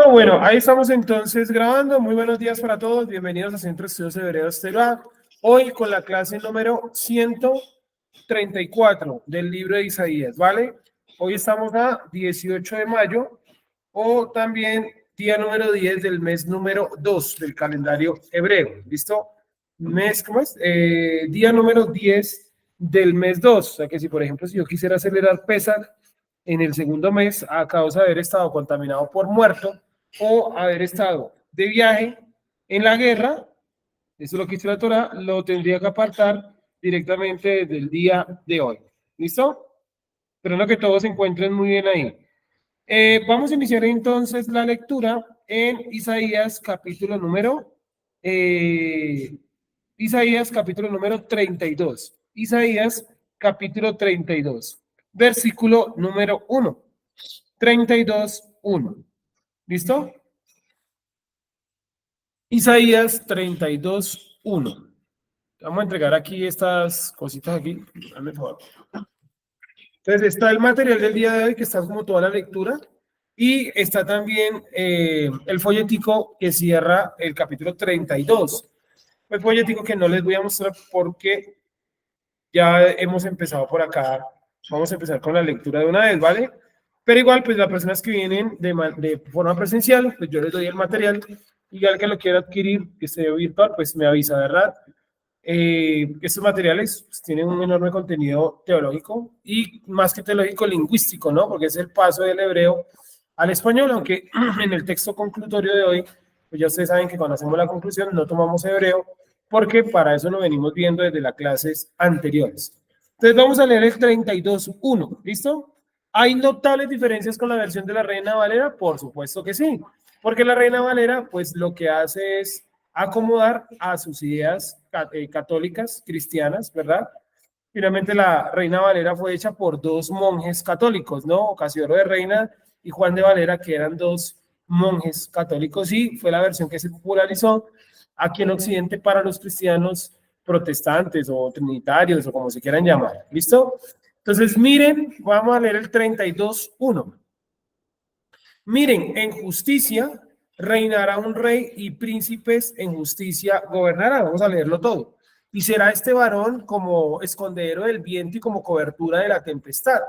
Bueno, ahí estamos entonces grabando. Muy buenos días para todos. Bienvenidos a Centro de Estudios Hebreos Teruá. Hoy con la clase número 134 del libro de Isaías, ¿vale? Hoy estamos a 18 de mayo o también día número 10 del mes número 2 del calendario hebreo. ¿Listo? Mes, ¿cómo es? Día número 10 del mes 2. O sea que si, por ejemplo, si yo quisiera acelerar Pesach en el segundo mes a causa de haber estado contaminado por muerto, o haber estado de viaje en la guerra, eso es lo que dice la Torah, lo tendría que apartar directamente desde el día de hoy. ¿Listo? Espero que todos se encuentren muy bien ahí. Vamos a iniciar entonces la lectura en Isaías capítulo número Isaías capítulo número 32. Isaías capítulo 32, versículo número 1. 32, 1. ¿Listo? Isaías 32, 1. Vamos a entregar aquí estas cositas aquí. Dame favor. Entonces está el material del día de hoy, que está como toda la lectura, y está también el folletico que cierra el capítulo 32. El folletico que no les voy a mostrar porque ya hemos empezado por acá. Vamos a empezar con la lectura de una vez, ¿vale? Pero igual, pues las personas que vienen de forma presencial, pues yo les doy el material, y al que lo quiera adquirir, que esté virtual, pues me avisa, ¿verdad? Estos materiales pues, tienen un enorme contenido teológico y más que teológico, lingüístico, ¿no? Porque es el paso del hebreo al español, aunque en el texto conclutorio de hoy, pues ya ustedes saben que cuando hacemos la conclusión no tomamos hebreo, porque para eso lo venimos viendo desde las clases anteriores. Entonces vamos a leer el 32.1, ¿listo? ¿Hay notables diferencias con la versión de la Reina Valera? Por supuesto que sí, porque la Reina Valera pues lo que hace es acomodar a sus ideas católicas, cristianas, ¿verdad? Finalmente la Reina Valera fue hecha por dos monjes católicos, ¿no? Casiodoro de Reina y Juan de Valera, que eran dos monjes católicos, y fue la versión que se popularizó aquí en Occidente para los cristianos protestantes o trinitarios o como se quieran llamar. ¿Listo? Entonces, miren, vamos a leer el 32.1. Miren, en justicia reinará un rey y príncipes en justicia gobernarán. Vamos a leerlo todo. Y será este varón como escondedero del viento y como cobertura de la tempestad,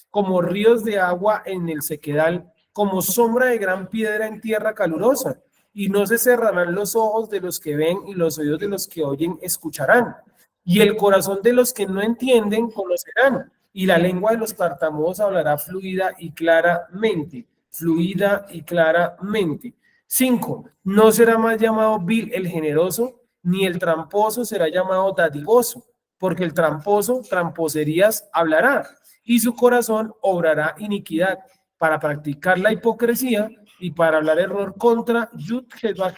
como ríos de agua en el sequedal, como sombra de gran piedra en tierra calurosa. Y no se cerrarán los ojos de los que ven y los oídos de los que oyen escucharán. Y el corazón de los que no entienden conocerán. Y la lengua de los tartamudos hablará fluida y claramente. Fluida y claramente. 5. No será más llamado vil el generoso, ni el tramposo será llamado dadivoso, porque el tramposo tramposerías hablará, y su corazón obrará iniquidad para practicar la hipocresía y para hablar error contra Yud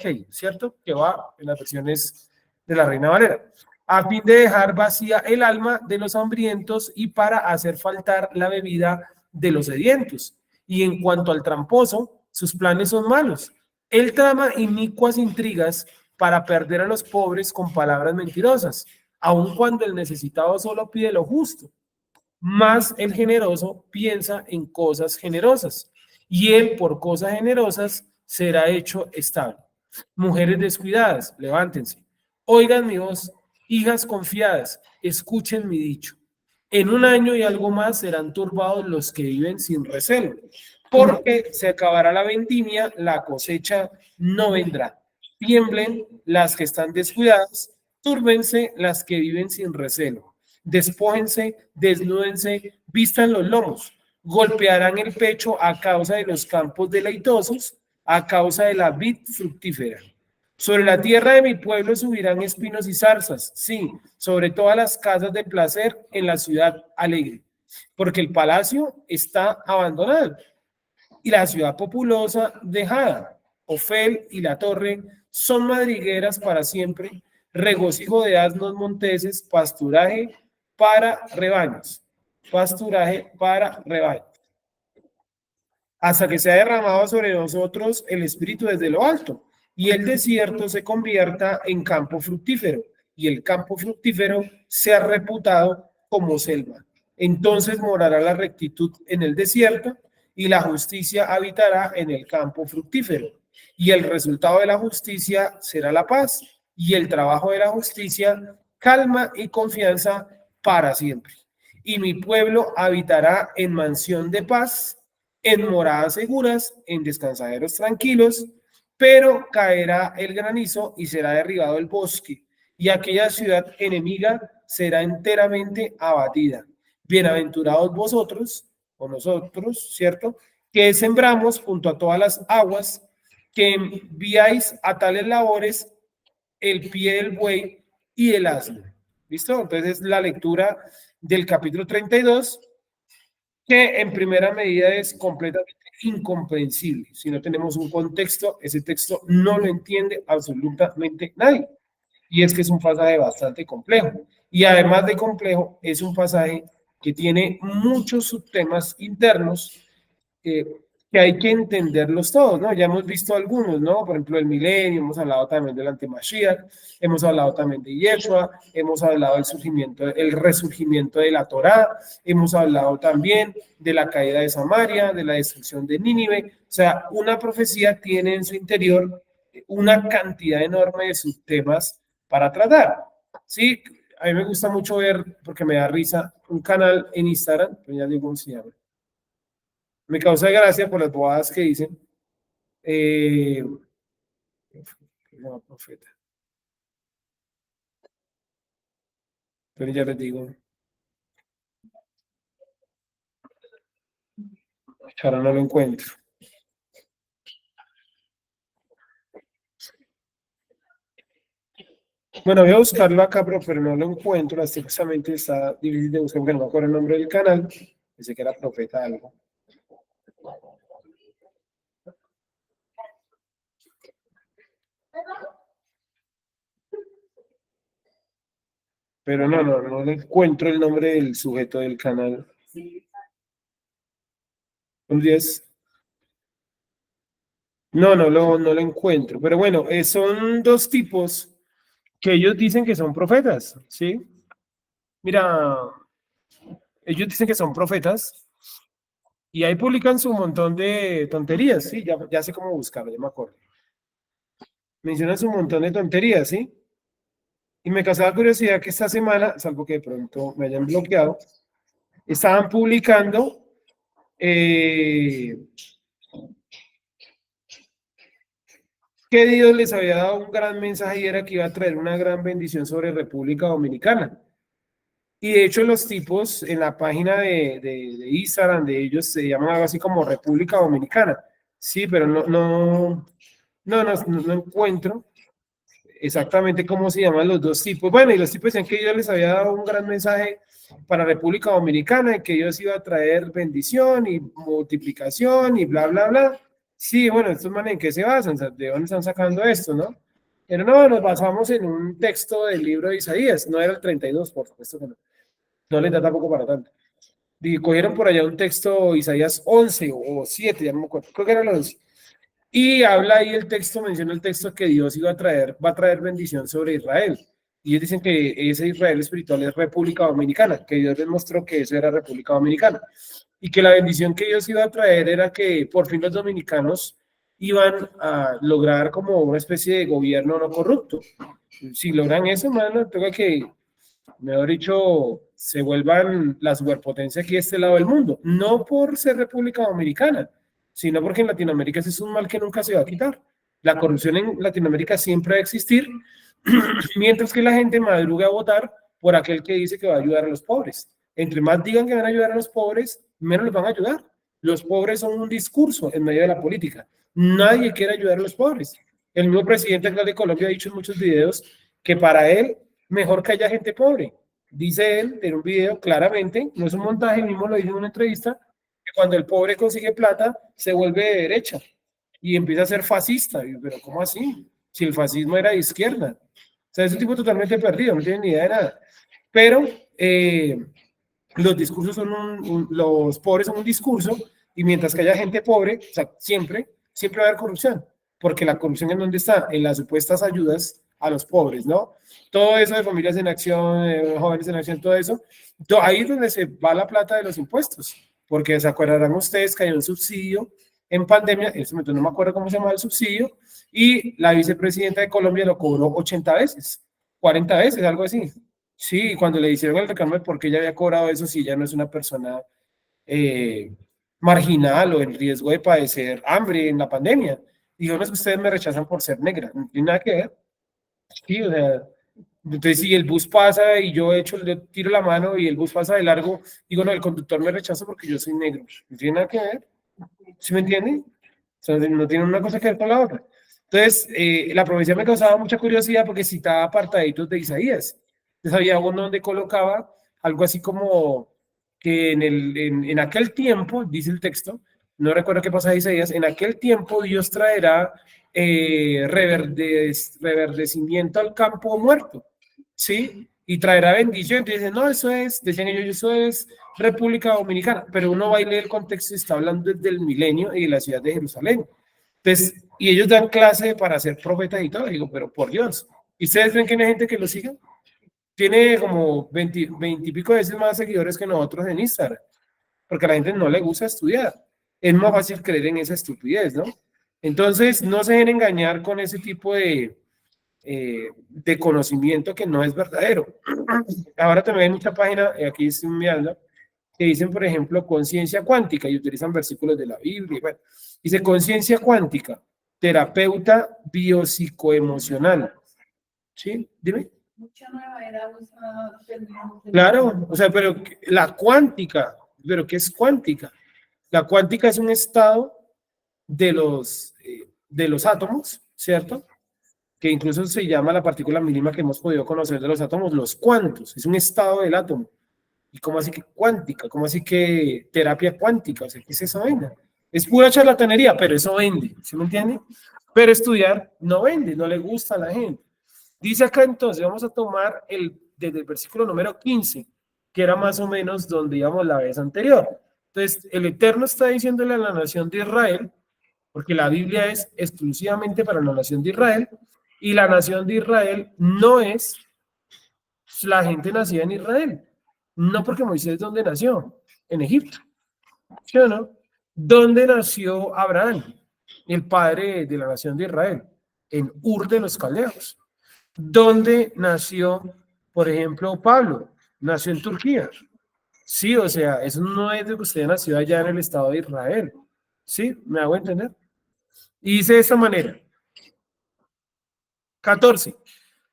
Hei, ¿cierto? Que va en las versiones de la Reina Valera. A fin de dejar vacía el alma de los hambrientos y para hacer faltar la bebida de los sedientos. Y en cuanto al tramposo, sus planes son malos. Él trama inicuas intrigas para perder a los pobres con palabras mentirosas, aun cuando el necesitado solo pide lo justo. Más el generoso piensa en cosas generosas, y él por cosas generosas será hecho estable. Mujeres descuidadas, levántense. Oigan mi voz, hijas confiadas, escuchen mi dicho. En un año y algo más serán turbados los que viven sin recelo, porque se acabará la vendimia, la cosecha no vendrá. Tiemblen las que están descuidadas, túrbense las que viven sin recelo. Despójense, desnúdense, vistan los lomos, golpearán el pecho a causa de los campos deleitosos, a causa de la vid fructífera. Sobre la tierra de mi pueblo subirán espinos y zarzas, sí, sobre todas las casas de placer en la ciudad alegre, porque el palacio está abandonado y la ciudad populosa dejada. Ofel y la torre son madrigueras para siempre, regocijo de asnos monteses, pasturaje para rebaños, pasturaje para rebaños, hasta que sea derramado sobre nosotros el Espíritu desde lo alto, y el desierto se convierta en campo fructífero, y el campo fructífero sea reputado como selva. Entonces morará la rectitud en el desierto, y la justicia habitará en el campo fructífero. Y el resultado de la justicia será la paz, y el trabajo de la justicia, calma y confianza para siempre. Y mi pueblo habitará en mansión de paz, en moradas seguras, en descansaderos tranquilos, pero caerá el granizo y será derribado el bosque, y aquella ciudad enemiga será enteramente abatida. Bienaventurados vosotros, o nosotros, ¿cierto? Que sembramos junto a todas las aguas, que enviáis a tales labores el pie del buey y el asno. ¿Listo? Entonces, la lectura del capítulo 32, que en primera medida es completamente incomprensible. Si no tenemos un contexto, ese texto no lo entiende absolutamente nadie. Y es que es un pasaje bastante complejo. Y además de complejo, es un pasaje que tiene muchos subtemas internos que hay que entenderlos todos, ¿no? Ya hemos visto algunos, ¿no? Por ejemplo, el milenio, hemos hablado también del antimashiach, hemos hablado también de Yeshua, hemos hablado del surgimiento, el resurgimiento de la Torá, hemos hablado también de la caída de Samaria, de la destrucción de Nínive. O sea, una profecía tiene en su interior una cantidad enorme de subtemas para tratar. Sí, a mí me gusta mucho ver, porque me da risa, un canal en Instagram, pero ya digo cómo se llama. Me causa gracia por las bobadas que dicen. No, profeta. Pero ya les digo. Ahora no lo encuentro. Bueno, voy a buscarlo acá, pero no lo encuentro. Lastimosamente está difícil de buscar porque no me acuerdo el nombre del canal. Pensé que era profeta algo. Pero no le encuentro el nombre del sujeto del canal. Un 10. No lo encuentro. Pero bueno, son dos tipos que ellos dicen que son profetas, ¿sí? Mira, ellos dicen que son profetas y ahí publican su montón de tonterías, ¿sí? Ya sé cómo buscarlo, ya me acuerdo. Mencionan su montón de tonterías, ¿sí? Y me causaba curiosidad que esta semana, salvo que de pronto me hayan bloqueado, estaban publicando que Dios les había dado un gran mensaje y era que iba a traer una gran bendición sobre República Dominicana. Y de hecho los tipos en la página de Instagram de ellos se llaman algo así como República Dominicana. Sí, pero no encuentro exactamente cómo se llaman los dos tipos. Bueno, y los tipos decían que Dios les había dado un gran mensaje para República Dominicana y que Dios iba a traer bendición y multiplicación y bla, bla, bla. Sí, bueno, estos manes en qué se basan, de dónde están sacando esto, ¿no? Pero no, nos basamos en un texto del libro de Isaías, no era el 32, por supuesto que no. No les da tampoco para tanto. Y cogieron por allá un texto, Isaías 11 o 7, ya no me acuerdo, creo que era el 11. Y habla ahí el texto, menciona el texto que Dios iba a traer, va a traer bendición sobre Israel. Y ellos dicen que ese Israel espiritual es República Dominicana, que Dios les mostró que eso era República Dominicana. Y que la bendición que Dios iba a traer era que por fin los dominicanos iban a lograr como una especie de gobierno no corrupto. Si logran eso, mano, tengo que, mejor dicho, se vuelvan la superpotencia aquí a este lado del mundo. No por ser República Dominicana, sino porque en Latinoamérica ese es un mal que nunca se va a quitar. La corrupción en Latinoamérica siempre va a existir, mientras que la gente madruga a votar por aquel que dice que va a ayudar a los pobres. Entre más digan que van a ayudar a los pobres, menos les van a ayudar. Los pobres son un discurso en medio de la política. Nadie quiere ayudar a los pobres. El mismo presidente actual de Colombia ha dicho en muchos videos que para él mejor que haya gente pobre. Dice él en un video claramente, no es un montaje, mismo lo dice en una entrevista, que cuando el pobre consigue plata se vuelve de derecha y empieza a ser fascista. Pero ¿cómo así? Si el fascismo era de izquierda. O sea, es un tipo totalmente perdido, no tiene ni idea de nada. Pero los discursos son los pobres son un discurso y mientras que haya gente pobre, o sea, siempre va a haber corrupción. Porque la corrupción en dónde está? En las supuestas ayudas a los pobres, ¿no? Todo eso de familias en acción, jóvenes en acción, todo eso, ahí es donde se va la plata de los impuestos. porque se acordarán ustedes que hay un subsidio en pandemia, en este momento no me acuerdo cómo se llama el subsidio, y la vicepresidenta de Colombia lo cobró 80 veces, 40 veces, algo así. Sí, cuando le hicieron el reclamo de por qué ella había cobrado eso si ya no es una persona eh, marginal o en riesgo de padecer hambre en la pandemia. Digo, no es que ustedes me rechazan por ser negra, no tiene nada que ver. Sí, o sea, entonces si el bus pasa y yo echo, le tiro la mano y el bus pasa de largo, digo, no, el conductor me rechaza porque yo soy negro. No tiene nada que ver, ¿sí me entienden? O sea, no tiene una cosa que ver con la otra. Entonces, la profecía me causaba mucha curiosidad porque citaba apartaditos de Isaías. Entonces había uno donde colocaba algo así como que en aquel tiempo, dice el texto, no recuerdo qué pasa de Isaías, en aquel tiempo Dios traerá reverdecimiento al campo muerto, ¿sí? Y traerá bendición. Entonces dicen, no, eso es, decían ellos, eso es República Dominicana, pero uno va a leer el contexto y está hablando desde el milenio y de la ciudad de Jerusalén. Entonces, y ellos dan clase para ser profetas y todo, digo, pero por Dios. ¿Y ustedes creen que hay gente que lo siga? Tiene como 20 y pico veces más seguidores que nosotros en Instagram, porque a la gente no le gusta estudiar. Es más fácil creer en esa estupidez, ¿no? Entonces, no se dejen engañar con ese tipo de conocimiento que no es verdadero. Ahora también hay mucha página, aquí estoy mirando, que dicen, por ejemplo, conciencia cuántica y utilizan versículos de la Biblia. Bueno, dice conciencia cuántica, terapeuta biopsicoemocional. ¿Sí? Dime. Mucha nueva era claro, o sea, pero la cuántica, ¿pero qué es cuántica? La cuántica es un estado de los átomos, ¿cierto? Que incluso se llama la partícula mínima que hemos podido conocer de los átomos, los cuantos, es un estado del átomo. ¿Y cómo así que cuántica? ¿Cómo así que terapia cuántica? O sea, ¿qué es esa vaina? Es pura charlatanería, pero eso vende, ¿sí me entiende? Pero estudiar no vende, no le gusta a la gente. Dice acá entonces, vamos a tomar desde el versículo número 15, que era más o menos donde íbamos la vez anterior. Entonces, el Eterno está diciéndole a la nación de Israel, porque la Biblia es exclusivamente para la nación de Israel, y la nación de Israel no es la gente nacida en Israel. No porque Moisés, ¿dónde nació? En Egipto. ¿Sí o no? ¿Dónde nació Abraham, el padre de la nación de Israel? En Ur de los Caldeos. ¿Dónde nació, por ejemplo, Pablo? Nació en Turquía. Sí, o sea, eso no es de que usted nació allá en el Estado de Israel. ¿Sí? ¿Me hago entender? Y dice de esta manera. 14.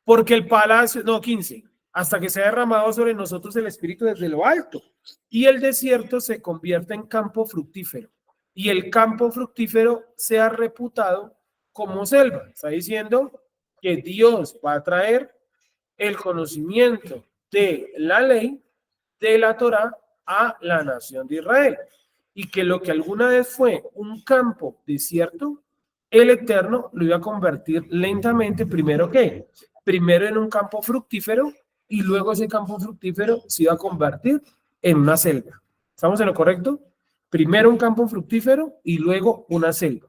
Porque el palacio, no, 15, hasta que sea derramado sobre nosotros el Espíritu desde lo alto, y el desierto se convierta en campo fructífero, y el campo fructífero sea reputado como selva. Está diciendo que Dios va a traer el conocimiento de la ley, de la Torá, a la nación de Israel, y que lo que alguna vez fue un campo desierto, el Eterno lo iba a convertir lentamente, primero en un campo fructífero y luego ese campo fructífero se iba a convertir en una selva. ¿Estamos en lo correcto? Primero un campo fructífero y luego una selva.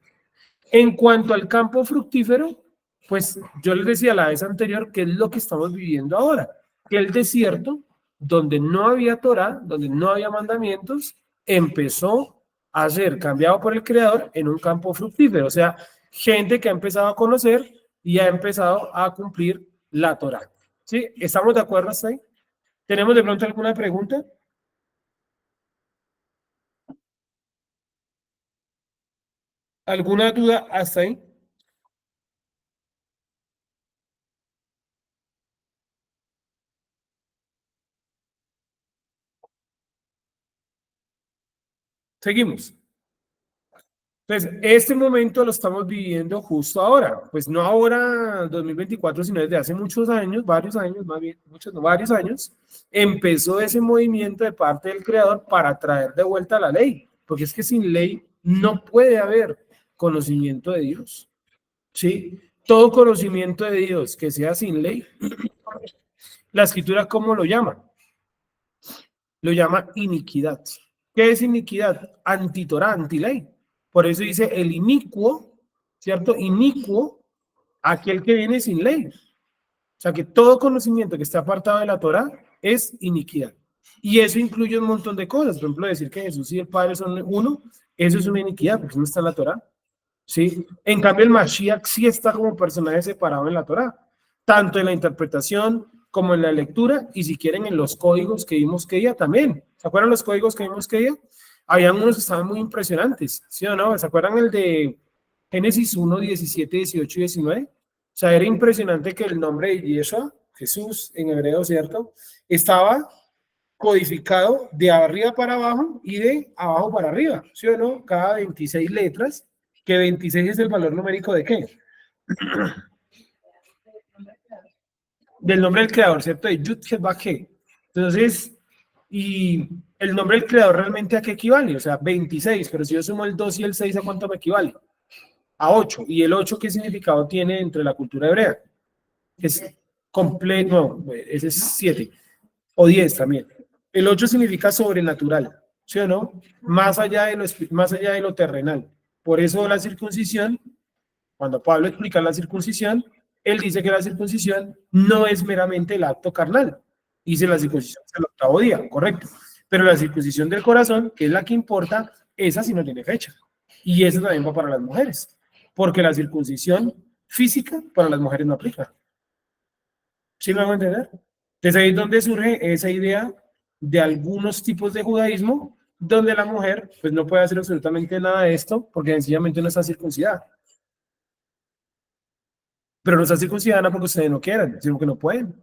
En cuanto al campo fructífero, pues yo les decía la vez anterior que es lo que estamos viviendo ahora, que el desierto, donde no había Torah, donde no había mandamientos, empezó a ser cambiado por el Creador en un campo fructífero. O sea, gente que ha empezado a conocer y ha empezado a cumplir la Torah. ¿Sí? ¿Estamos de acuerdo hasta ahí? ¿Tenemos de pronto alguna pregunta? ¿Alguna duda hasta ahí? Seguimos. Entonces, este momento lo estamos viviendo justo ahora, pues no ahora, 2024, sino desde hace muchos años, varios años, más bien, muchos, no, varios años, empezó ese movimiento de parte del creador para traer de vuelta la ley, porque es que sin ley no puede haber conocimiento de Dios, ¿sí? Todo conocimiento de Dios que sea sin ley, la escritura, ¿cómo lo llama? Lo llama iniquidad. ¿Qué es iniquidad? Antitorá, antiley. Por eso dice el inicuo, ¿cierto? Inicuo, aquel que viene sin ley. O sea que todo conocimiento que está apartado de la Torá es iniquidad. Y eso incluye un montón de cosas. Por ejemplo, decir que Jesús y el Padre son uno, eso es una iniquidad, porque no está en la Torá. ¿Sí? En cambio, el Mashiach sí está como personaje separado en la Torá, tanto en la interpretación como en la lectura, y si quieren en los códigos que vimos que ella también. ¿Se acuerdan los códigos que vimos que ella? Habían unos que estaban muy impresionantes, ¿sí o no? ¿Se acuerdan el de Génesis 1, 17, 18 y 19? O sea, era impresionante que el nombre de Yeshua, Jesús en hebreo, ¿cierto? Estaba codificado de arriba para abajo y de abajo para arriba, ¿sí o no? Cada 26 letras, que 26 es el valor numérico de ¿qué? Del nombre del creador, ¿cierto? De Yud He. Entonces, y el nombre del creador realmente ¿a qué equivale? O sea, 26, pero si yo sumo el 2 y el 6, ¿a cuánto me equivale? A 8. ¿Y el 8 qué significado tiene dentro de la cultura hebrea? Es completo, no, ese es 7 o 10 también. El 8 significa sobrenatural, ¿sí o no? Más allá de lo terrenal. Por eso la circuncisión, cuando Pablo explica la circuncisión, él dice que la circuncisión no es meramente el acto carnal. Dice la circuncisión es el octavo día, correcto. Pero la circuncisión del corazón, que es la que importa, esa sí no tiene fecha. Y eso también va para las mujeres. Porque la circuncisión física para las mujeres no aplica. ¿Sí me van a entender? Entonces ahí es donde surge esa idea de algunos tipos de judaísmo donde la mujer pues no puede hacer absolutamente nada de esto porque sencillamente no está circuncidada. Pero no está circuncidada no porque ustedes no quieran, sino que no pueden.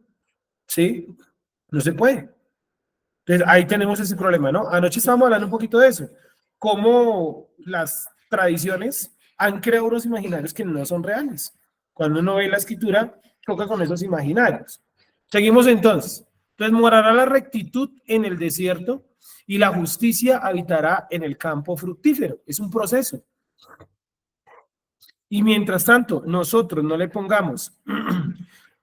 ¿Sí? No se puede. Entonces ahí tenemos ese problema, ¿no? Anoche estábamos hablando un poquito de eso. Cómo las tradiciones han creado unos imaginarios que no son reales. Cuando uno ve la escritura, toca con esos imaginarios. Seguimos entonces. Entonces morará la rectitud en el desierto y la justicia habitará en el campo fructífero. Es un proceso. Y mientras tanto, nosotros no le pongamos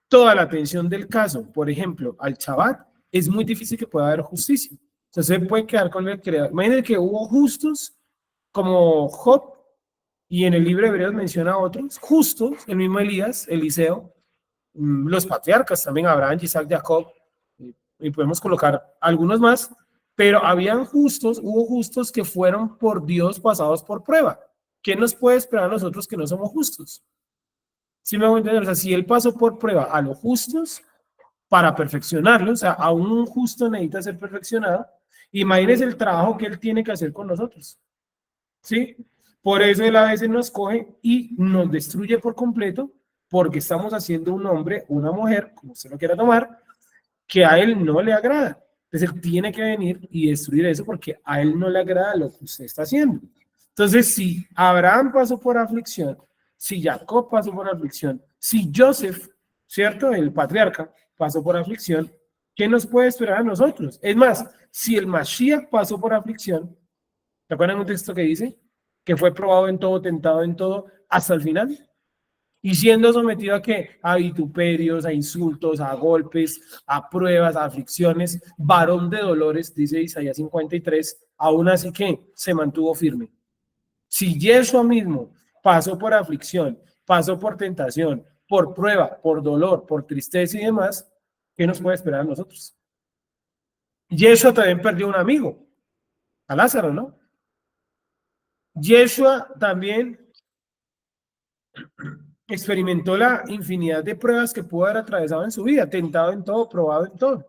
toda la atención del caso, por ejemplo, al Shabbat, es muy difícil que pueda haber justicia. O sea, se puede quedar con el creador. Imagínense que hubo justos como Job, y en el libro de Hebreos menciona a otros, justos, el mismo Elías, Eliseo, los patriarcas también, Abraham, Isaac, Jacob, y podemos colocar algunos más, pero habían justos, hubo justos que fueron por Dios pasados por prueba. ¿Qué nos puede esperar a nosotros que no somos justos? ¿Sí me voy a entender? O sea, si él pasó por prueba a los justos para perfeccionarlos, o sea, aún un justo necesita ser perfeccionado, imagínense el trabajo que él tiene que hacer con nosotros. ¿Sí? Por eso él a veces nos coge y nos destruye por completo, porque estamos haciendo un hombre, una mujer, como usted lo quiera tomar, que a él no le agrada. Entonces él tiene que venir y destruir eso porque a él no le agrada lo que usted está haciendo. Entonces, si Abraham pasó por aflicción, si Jacob pasó por aflicción, si Joseph, ¿cierto? El patriarca pasó por aflicción, ¿qué nos puede esperar a nosotros? Es más, si el Mashiach pasó por aflicción, ¿te acuerdan un texto que dice? Que fue probado en todo, tentado en todo, hasta el final. Y siendo sometido a qué? A vituperios, a insultos, a golpes, a pruebas, a aflicciones, varón de dolores, dice Isaías 53, aún así que se mantuvo firme. Si Yeshua mismo pasó por aflicción, pasó por tentación, por prueba, por dolor, por tristeza y demás, ¿qué nos puede esperar a nosotros? Yeshua también perdió un amigo, a Lázaro, ¿no? Yeshua también experimentó la infinidad de pruebas que pudo haber atravesado en su vida, tentado en todo, probado en todo,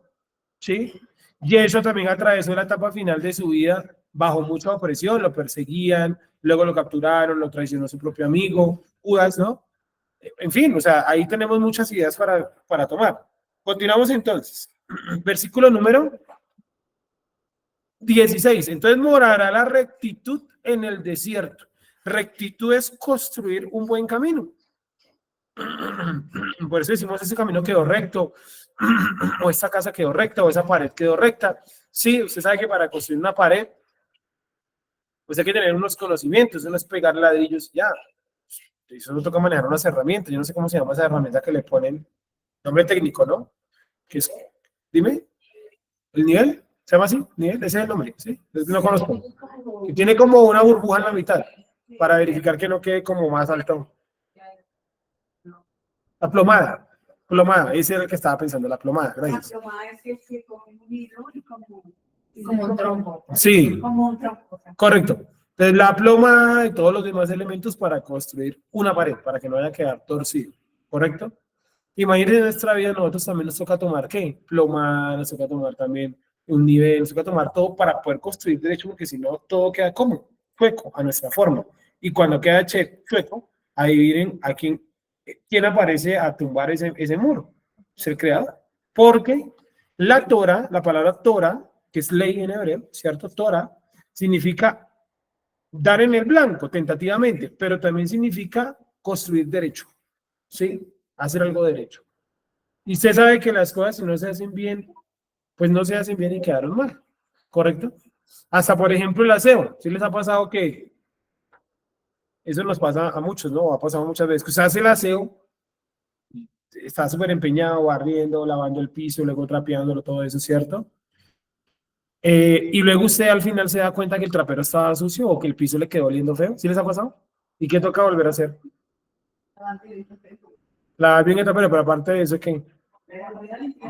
¿sí? Yeshua también atravesó la etapa final de su vida bajo mucha opresión, lo perseguían, luego lo capturaron, lo traicionó su propio amigo, Judas, ¿no? En fin, o sea, ahí tenemos muchas ideas para tomar. Continuamos entonces. Versículo número 16. Entonces morará la rectitud en el desierto. Rectitud es construir un buen camino. Por eso decimos, ese camino quedó recto, o esta casa quedó recta, o esa pared quedó recta. Sí, usted sabe que para construir una pared, pues hay que tener unos conocimientos, no es pegar ladrillos ya. Eso no toca manejar unas herramientas. Yo no sé cómo se llama esa herramienta que le ponen, nombre técnico, ¿no? ¿Qué es? Dime, ¿el nivel? ¿Se llama así? ¿Nivel? Ese es el nombre, ¿sí? No conozco. Y tiene como una burbuja en la mitad para verificar que no quede como más alto. La plomada. Plomada, ese era el que estaba pensando, la plomada, La gracias. plomada es que coge un hilo y como un tronco. Sí, como un tronco. correcto. Entonces, la plomada y todos los demás elementos para construir una pared, para que no vaya a quedar torcido, ¿correcto? Imagínense en nuestra vida, nosotros también nos toca tomar, ¿qué? Plomada, nos toca tomar también un nivel, nos toca tomar todo para poder construir derecho, porque si no, todo queda como chueco, a nuestra forma. Y cuando queda chueco, ahí miren a quién aparece a tumbar ese muro, es el creador. Porque la Torah, la palabra Torah, que es ley en hebreo, ¿cierto? Torah significa dar en el blanco, tentativamente, pero también significa construir derecho, ¿sí? Hacer algo derecho. Y usted sabe que las cosas, si no se hacen bien, pues no se hacen bien y quedaron mal, ¿correcto? Hasta, por ejemplo, el aseo. ¿Sí les ha pasado que eso nos pasa a muchos, ¿no? Ha pasado muchas veces que usted hace el aseo, está súper empeñado, barriendo, lavando el piso, luego trapeándolo, todo eso, ¿cierto? Y luego usted al final se da cuenta que el trapero estaba sucio o que el piso le quedó oliendo feo. ¿Sí les ha pasado? ¿Y qué toca volver a hacer? Lavar bien el trapero, pero aparte de eso, ¿qué?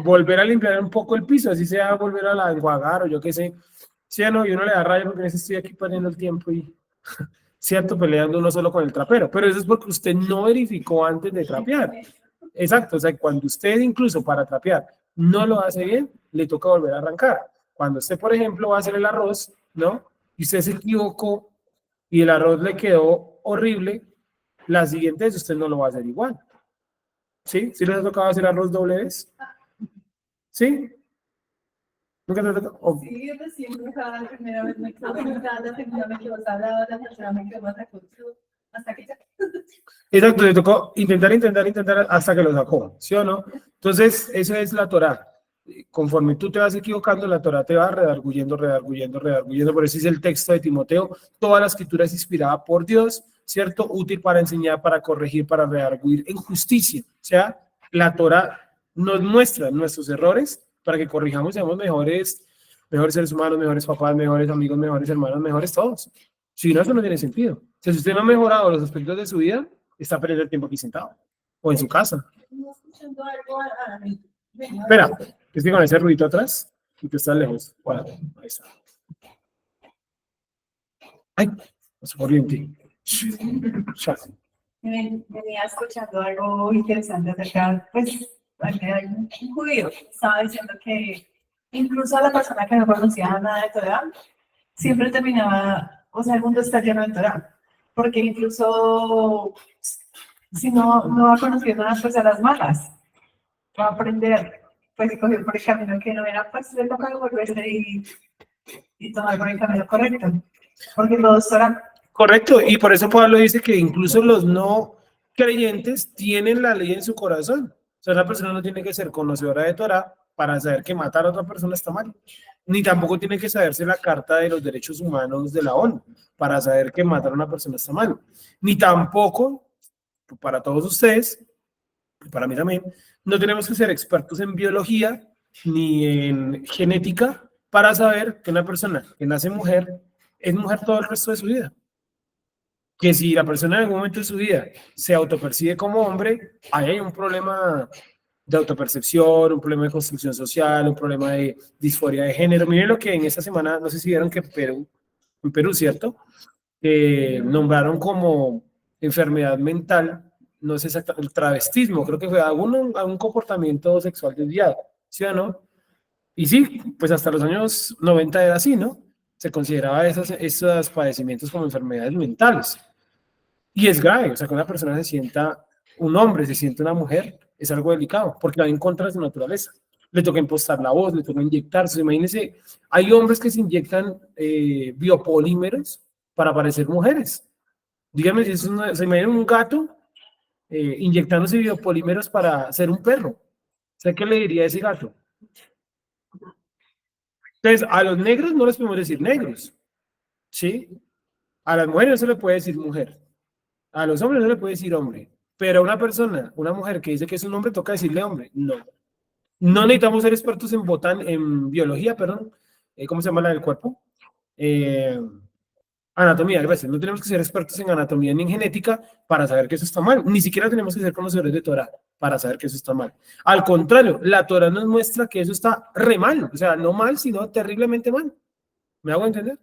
Volver a limpiar un poco el piso, así sea volver a la enjuagar o yo qué sé. Sí, no, y uno le da raya porque estoy aquí perdiendo el tiempo y, cierto, peleando uno solo con el trapero, pero eso es porque usted no verificó antes de trapear. Exacto, o sea, cuando usted incluso para trapear no lo hace bien, le toca volver a arrancar. Cuando usted, por ejemplo, va a hacer el arroz, ¿no? Y usted se equivocó y el arroz le quedó horrible, la siguiente vez usted no lo va a hacer igual. ¿Sí? ¿Sí les ha tocado hacer arroz doble vez? ¿Sí? ¿Nunca te ha tocado? Oh. Sí, yo siempre cada primera vez me quedo pensando, la segunda me quedo salada, la tercera me quedo más hasta que ya. Exacto, le tocó intentar hasta que lo sacó, ¿sí o no? Entonces, eso es la Torá. Conforme tú te vas equivocando, la Torá te va redarguyendo. Por eso es el texto de Timoteo. Toda la escritura es inspirada por Dios, ¿cierto? Útil para enseñar, para corregir, para redarguir en justicia. O sea, la Torá nos muestra nuestros errores para que corrijamos y seamos mejores seres humanos, mejores papás, mejores amigos, mejores hermanos, mejores todos. Si no, eso no tiene sentido. O sea, si usted no ha mejorado los aspectos de su vida, está perdiendo el tiempo aquí sentado o en su casa. No escuchando algo a mí. Espera, estoy con ese ruido atrás y tú estás lejos. Bueno, ahí está. Ay, es corriente. Ya. Venía escuchando algo interesante acerca, pues, hay un judío que estaba diciendo que incluso a la persona que no conocía nada de Torah, siempre terminaba, o sea, el mundo está lleno de Torah, porque incluso si no va a conocer nada, pues a las malas, va a aprender, pues, y coger por el camino que no era, pues, le toca volverse y tomar por el camino correcto, porque todo es Torah. Correcto, y por eso Pablo dice que incluso los no creyentes tienen la ley en su corazón. O sea, una persona no tiene que ser conocedora de Torah para saber que matar a otra persona está mal. Ni tampoco tiene que saberse la Carta de los Derechos Humanos de la ONU para saber que matar a una persona está mal. Ni tampoco, para todos ustedes, para mí también, no tenemos que ser expertos en biología ni en genética para saber que una persona que nace mujer es mujer todo el resto de su vida. Que si la persona en algún momento de su vida se autopercibe como hombre, ahí hay un problema de autopercepción, un problema de construcción social, un problema de disforia de género. Miren lo que en esta semana, no sé si vieron que en Perú, ¿cierto? Nombraron como enfermedad mental, no sé exactamente, el travestismo, creo que fue algún comportamiento sexual desviado, ¿sí o no? Y sí, pues hasta los años 90 era así, ¿no? Se consideraba esos padecimientos como enfermedades mentales. Y es grave, o sea, que una persona se sienta un hombre, se siente una mujer, es algo delicado, porque va en contra de su naturaleza. Le toca impostar la voz, le toca inyectarse. Imagínense, hay hombres que se inyectan biopolímeros para parecer mujeres. Dígame si se imagina un gato inyectándose biopolímeros para ser un perro. ¿Sé qué le diría a ese gato? Entonces, a los negros no les podemos decir negros, ¿sí? A las mujeres no se le puede decir mujer. A los hombres no le puede decir hombre, pero a una persona, una mujer que dice que es un hombre, toca decirle hombre. No. No necesitamos ser expertos en biología, perdón. ¿Cómo se llama la del cuerpo? Anatomía, gracias. No tenemos que ser expertos en anatomía ni en genética para saber que eso está mal. Ni siquiera tenemos que ser conocedores de Torah para saber que eso está mal. Al contrario, la Torah nos muestra que eso está re mal. O sea, no mal, sino terriblemente mal. ¿Me hago entender?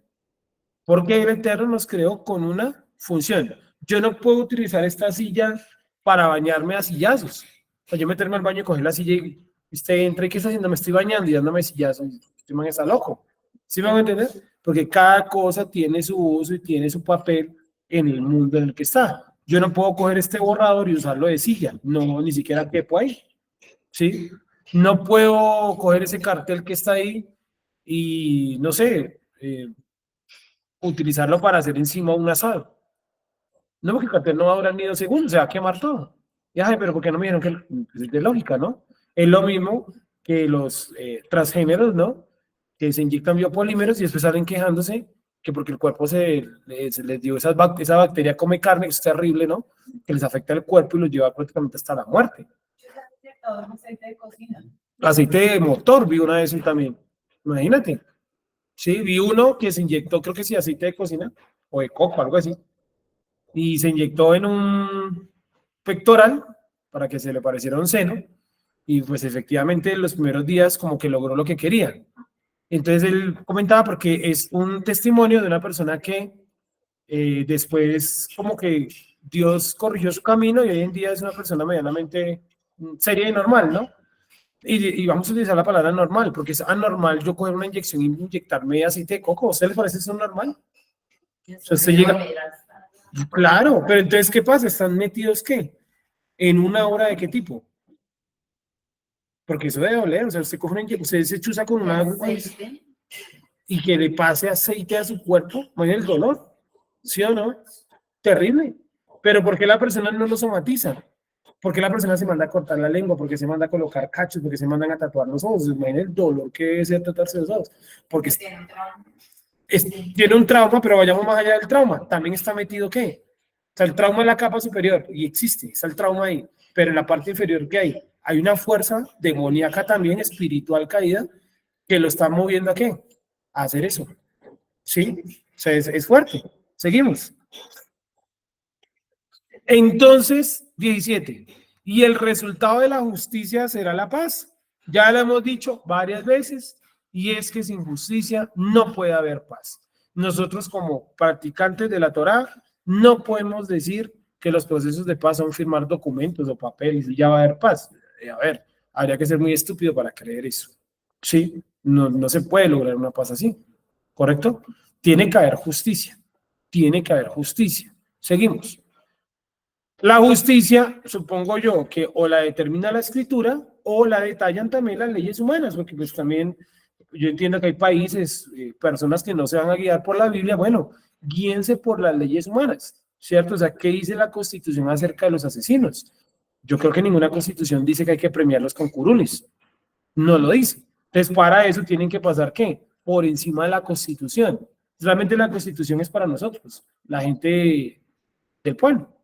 Porque el Eterno nos creó con una función. Yo no puedo utilizar esta silla para bañarme a sillazos. O sea, yo meterme al baño y coger la silla y usted entra y ¿qué está haciendo? Me estoy bañando y dándome sillazos. Este man está loco. ¿Sí me van a entender? Porque cada cosa tiene su uso y tiene su papel en el mundo en el que está. Yo no puedo coger este borrador y usarlo de silla. No, ni siquiera quepo ahí. ¿Sí? No puedo coger ese cartel que está ahí y, no sé, utilizarlo para hacer encima un asado. No, porque el cartel no va a durar ni 2 segundos, se va a quemar todo. Ya, pero ¿por qué no me dijeron que es de lógica, no? Es lo mismo que los transgéneros, ¿no? Que se inyectan biopolímeros y después salen quejándose que porque el cuerpo se les dio esa bacteria come carne, que es terrible, ¿no? Que les afecta el cuerpo y los lleva prácticamente hasta la muerte. Aceite de cocina. Aceite de motor, vi una vez también. Imagínate. Sí, vi uno que se inyectó, creo que sí, aceite de cocina o de coco, algo así. Y se inyectó en un pectoral para que se le pareciera un seno. Y pues efectivamente en los primeros días como que logró lo que quería. Entonces él comentaba porque es un testimonio de una persona que después como que Dios corrigió su camino y hoy en día es una persona medianamente seria y normal, ¿no? Y vamos a utilizar la palabra normal, porque es anormal yo coger una inyección y inyectarme aceite de coco. ¿A usted le parece eso normal? O sea, usted llega... Claro, pero entonces, ¿qué pasa? ¿Están metidos qué? ¿En una obra de qué tipo? Porque eso debe doler, o sea, usted coge una inyección, usted se chuza con una agua y que le pase aceite a su cuerpo, ¿no es el dolor? ¿Sí o no? Terrible. Pero ¿por qué la persona no lo somatiza? ¿Por qué la persona se manda a cortar la lengua? ¿Por qué se manda a colocar cachos? ¿Por qué se mandan a tatuar los ojos? Imaginen el dolor que debe ser tratarse los ojos. Porque tiene un trauma, pero vayamos más allá del trauma. También está metido ¿qué? O sea, el trauma es la capa superior y existe, está el trauma ahí. Pero en la parte inferior, ¿qué hay? Hay una fuerza demoníaca también, espiritual caída, que lo está moviendo ¿a qué? A hacer eso. ¿Sí? O sea, es fuerte. Seguimos. Entonces, 17. Y el resultado de la justicia será la paz. Ya lo hemos dicho varias veces, y es que sin justicia no puede haber paz. Nosotros como practicantes de la Torá no podemos decir que los procesos de paz son firmar documentos o papeles y ya va a haber paz. A ver, habría que ser muy estúpido para creer eso. Sí, no se puede lograr una paz así, ¿correcto? Tiene que haber justicia, tiene que haber justicia. Seguimos. La justicia, supongo yo, que o la determina la escritura o la detallan también las leyes humanas, porque pues también yo entiendo que hay países, personas que no se van a guiar por la Biblia, bueno, guíense por las leyes humanas, ¿cierto? O sea, ¿qué dice la Constitución acerca de los asesinos? Yo creo que ninguna Constitución dice que hay que premiarlos con curules, no lo dice. Entonces, para eso tienen que pasar, ¿qué? Por encima de la Constitución. Realmente la Constitución es para nosotros, la gente del pueblo.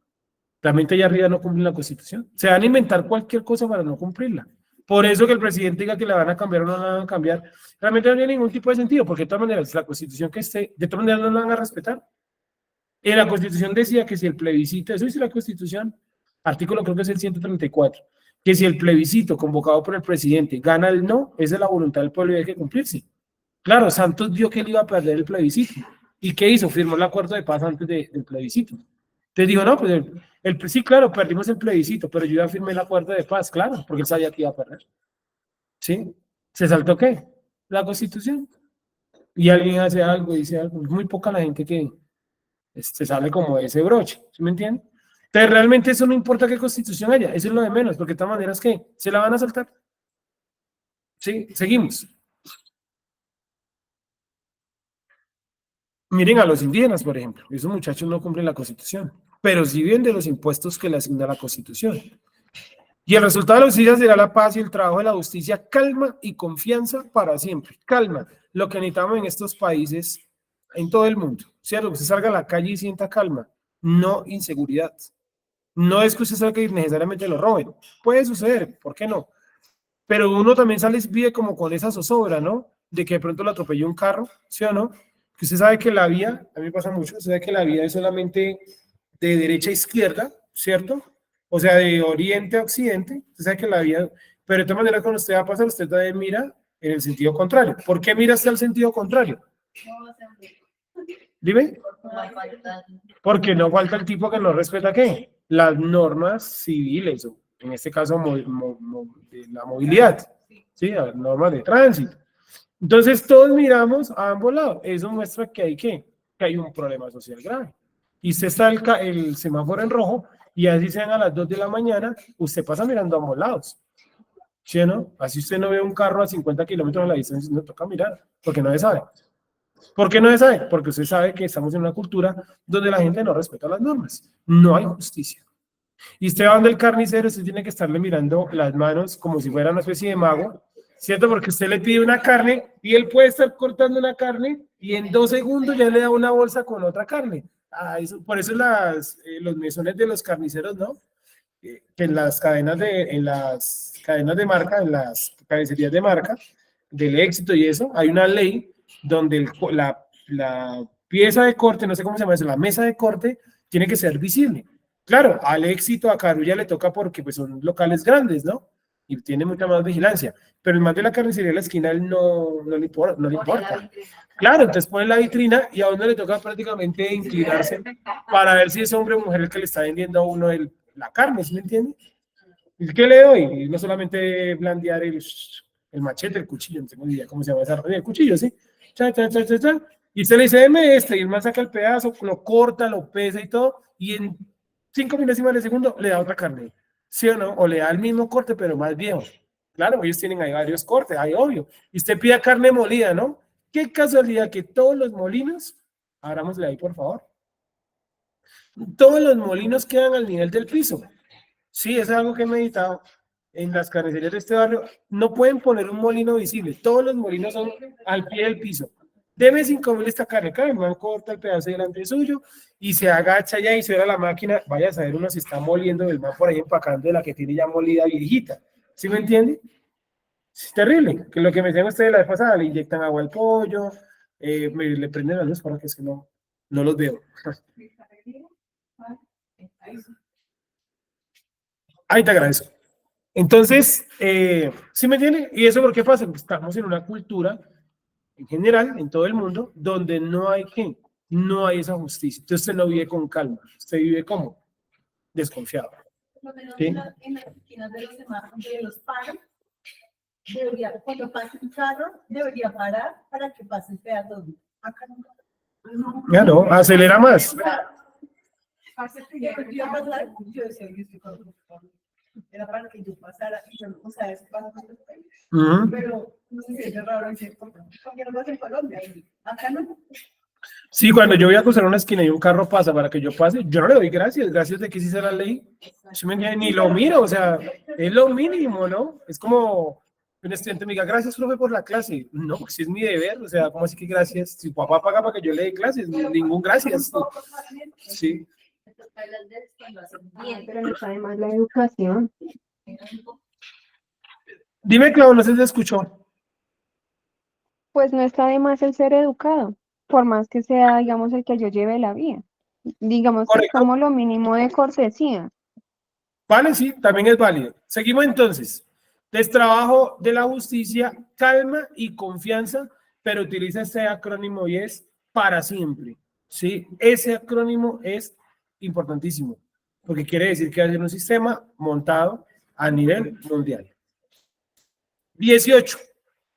Realmente allá arriba no cumplen la Constitución. Se van a inventar cualquier cosa para no cumplirla. Por eso que el presidente diga que la van a cambiar o no la van a cambiar, realmente no tiene ningún tipo de sentido, porque de todas maneras, la Constitución que esté, de todas maneras no la van a respetar. En la Constitución decía que si el plebiscito, eso dice la Constitución, artículo creo que es el 134, que si el plebiscito convocado por el presidente gana el no, esa es la voluntad del pueblo y hay que cumplirse. Claro, Santos vio que él iba a perder el plebiscito. ¿Y qué hizo? Firmó el acuerdo de paz antes del plebiscito. Entonces dijo, no, pues sí, claro, perdimos el plebiscito, pero yo ya firmé el acuerdo de paz, claro, porque él sabía que iba a perder. ¿Sí? ¿Se saltó qué? La Constitución. Y alguien hace algo, dice algo. Muy poca la gente que se sale como de ese broche, ¿sí me entienden? Entonces realmente eso no importa qué Constitución haya, eso es lo de menos, porque de todas maneras, ¿qué? ¿Se la van a saltar? Sí, seguimos. Miren a los indígenas, por ejemplo. Esos muchachos no cumplen la Constitución, pero sí viven de los impuestos que le asigna la Constitución. Y el resultado de la justicia será la paz y el trabajo de la justicia, calma y confianza para siempre. Calma, lo que necesitamos en estos países, en todo el mundo. ¿Cierto? Que usted salga a la calle y sienta calma, no inseguridad. No es que usted salga y necesariamente lo roben. Puede suceder, ¿por qué no? Pero uno también sale y vive como con esa zozobra, ¿no? De que de pronto lo atropelló un carro, ¿sí o no? Usted sabe que la vía, a mí me pasa mucho, usted sabe que la vía es solamente de derecha a izquierda, ¿cierto? O sea, de oriente a occidente. Usted sabe que la vía, pero de todas maneras cuando usted va a pasar, usted también mira en el sentido contrario. ¿Por qué mira hasta el sentido contrario? Dime. Porque no falta el tipo que no respeta ¿qué? Las normas civiles, o en este caso de la movilidad, ¿sí? Las normas de tránsito. Entonces todos miramos a ambos lados. Eso muestra que hay ¿qué? Que hay un problema social grave. Y usted está el semáforo en rojo y así sean a las 2 de la mañana, usted pasa mirando a ambos lados. ¿Sí o no? Así usted no ve un carro a 50 kilómetros a la distancia, no toca mirar, porque no se sabe. ¿Por qué no se sabe? Porque usted sabe que estamos en una cultura donde la gente no respeta las normas. No hay justicia. Y usted va donde el carnicero, usted tiene que estarle mirando las manos como si fuera una especie de mago, ¿cierto? Porque usted le pide una carne y él puede estar cortando una carne y en 2 segundos ya le da una bolsa con otra carne. Por eso los mesones de los carniceros, ¿no? Que en las cadenas de marca, en las carnicerías de marca, del Éxito y eso, hay una ley donde la pieza de corte, no sé cómo se llama eso, la mesa de corte, tiene que ser visible. Claro, al Éxito, a Carulla le toca porque pues, son locales grandes, ¿no? Y tiene mucha más vigilancia. Pero el más de la carnicería de la esquina, él no le importa. Claro, entonces pone la vitrina y a uno le toca prácticamente inclinarse para ver si es hombre o mujer el que le está vendiendo a uno la carne, ¿sí me entiende? ¿Y qué le doy? Y no solamente blandear el machete, el cuchillo, no tengo ni idea cómo se llama esa el cuchillo, ¿sí? Cha, cha, cha, cha, cha. Y usted le dice, deme este, y el man saca el pedazo, lo corta, lo pesa y todo, y en 5 milésimas de segundo le da otra carne, ¿sí o no? O le da el mismo corte, pero más viejo. Claro, ellos tienen ahí varios cortes, ahí obvio. Y usted pide carne molida, ¿no? Qué casualidad que todos los molinos, abrámosle ahí, por favor. Todos los molinos quedan al nivel del piso. Sí, es algo que he meditado en las carnicerías de este barrio. No pueden poner un molino visible. Todos los molinos son al pie del piso. Deme 5.000 esta carne. Cada man corta el pedazo delante suyo y se agacha ya y suena la máquina. Vaya a saber uno si está moliendo el man por ahí empacando de la que tiene ya molida viejita. ¿Sí me entiende? Es terrible. Que lo que me decían ustedes la vez pasada, le inyectan agua al pollo, le prenden la luz para que es que no los veo. Ahí te agradezco. Entonces, ¿sí me entiende? ¿Y eso por qué pasa? Porque estamos en una cultura, en general, en todo el mundo, donde no hay no hay esa justicia. Entonces usted no vive con calma, usted vive como desconfiado. ¿Sí? En las esquinas de los semáforos, de los paros, cuando pase un carro, debería parar para que pase el peatón. Acá no. Ya no, acelera más. Yo decía, yo estoy con era para que yo pasara y yo, o sea, eso pasa en otros países. Pero no sé si es raro decir, porque no pasa en Colombia, y acá no. Sí, cuando yo voy a cruzar una esquina y un carro pasa para que yo pase, yo no le doy gracias de que sí sea la ley. ¿Sí me entiende? Ni lo miro, o sea, es lo mínimo, ¿no? Es como un estudiante me diga, gracias, profe, por la clase. No, pues sí es mi deber, o sea, ¿cómo así que gracias? Si papá paga para que yo le dé clases, ningún gracias. Sí. Pero no está de más la educación. Dime, Clau, no se te escuchó. Pues no está de más el ser educado, por más que sea, digamos, el que yo lleve la vía. Digamos que es Correcto. como lo mínimo de cortesía. Vale, sí, también es válido. Seguimos entonces. Destrabajo de la justicia, calma y confianza, pero utiliza este acrónimo y es para siempre. ¿Sí? Ese acrónimo es importantísimo, porque quiere decir que va a ser un sistema montado a nivel mundial. 18.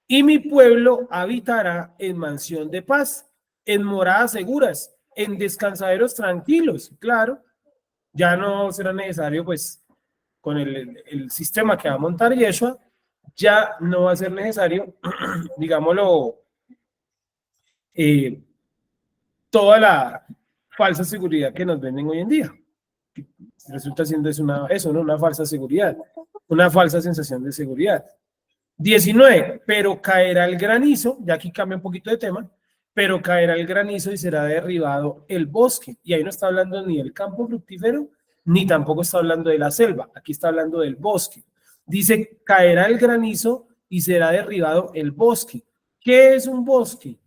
Y mi pueblo habitará en mansión de paz, en moradas seguras, en descansaderos tranquilos. Claro, ya no será necesario, pues, con el sistema que va a montar Yeshua, ya no va a ser necesario, digámoslo, toda la falsa seguridad que nos venden hoy en día. Resulta siendo eso, ¿no? Una falsa seguridad, una falsa sensación de seguridad. 19, pero caerá el granizo, ya aquí cambia un poquito de tema, pero caerá el granizo y será derribado el bosque. Y ahí no está hablando ni del campo fructífero, ni tampoco está hablando de la selva, aquí está hablando del bosque. Dice, caerá el granizo y será derribado el bosque. ¿Qué es un bosque?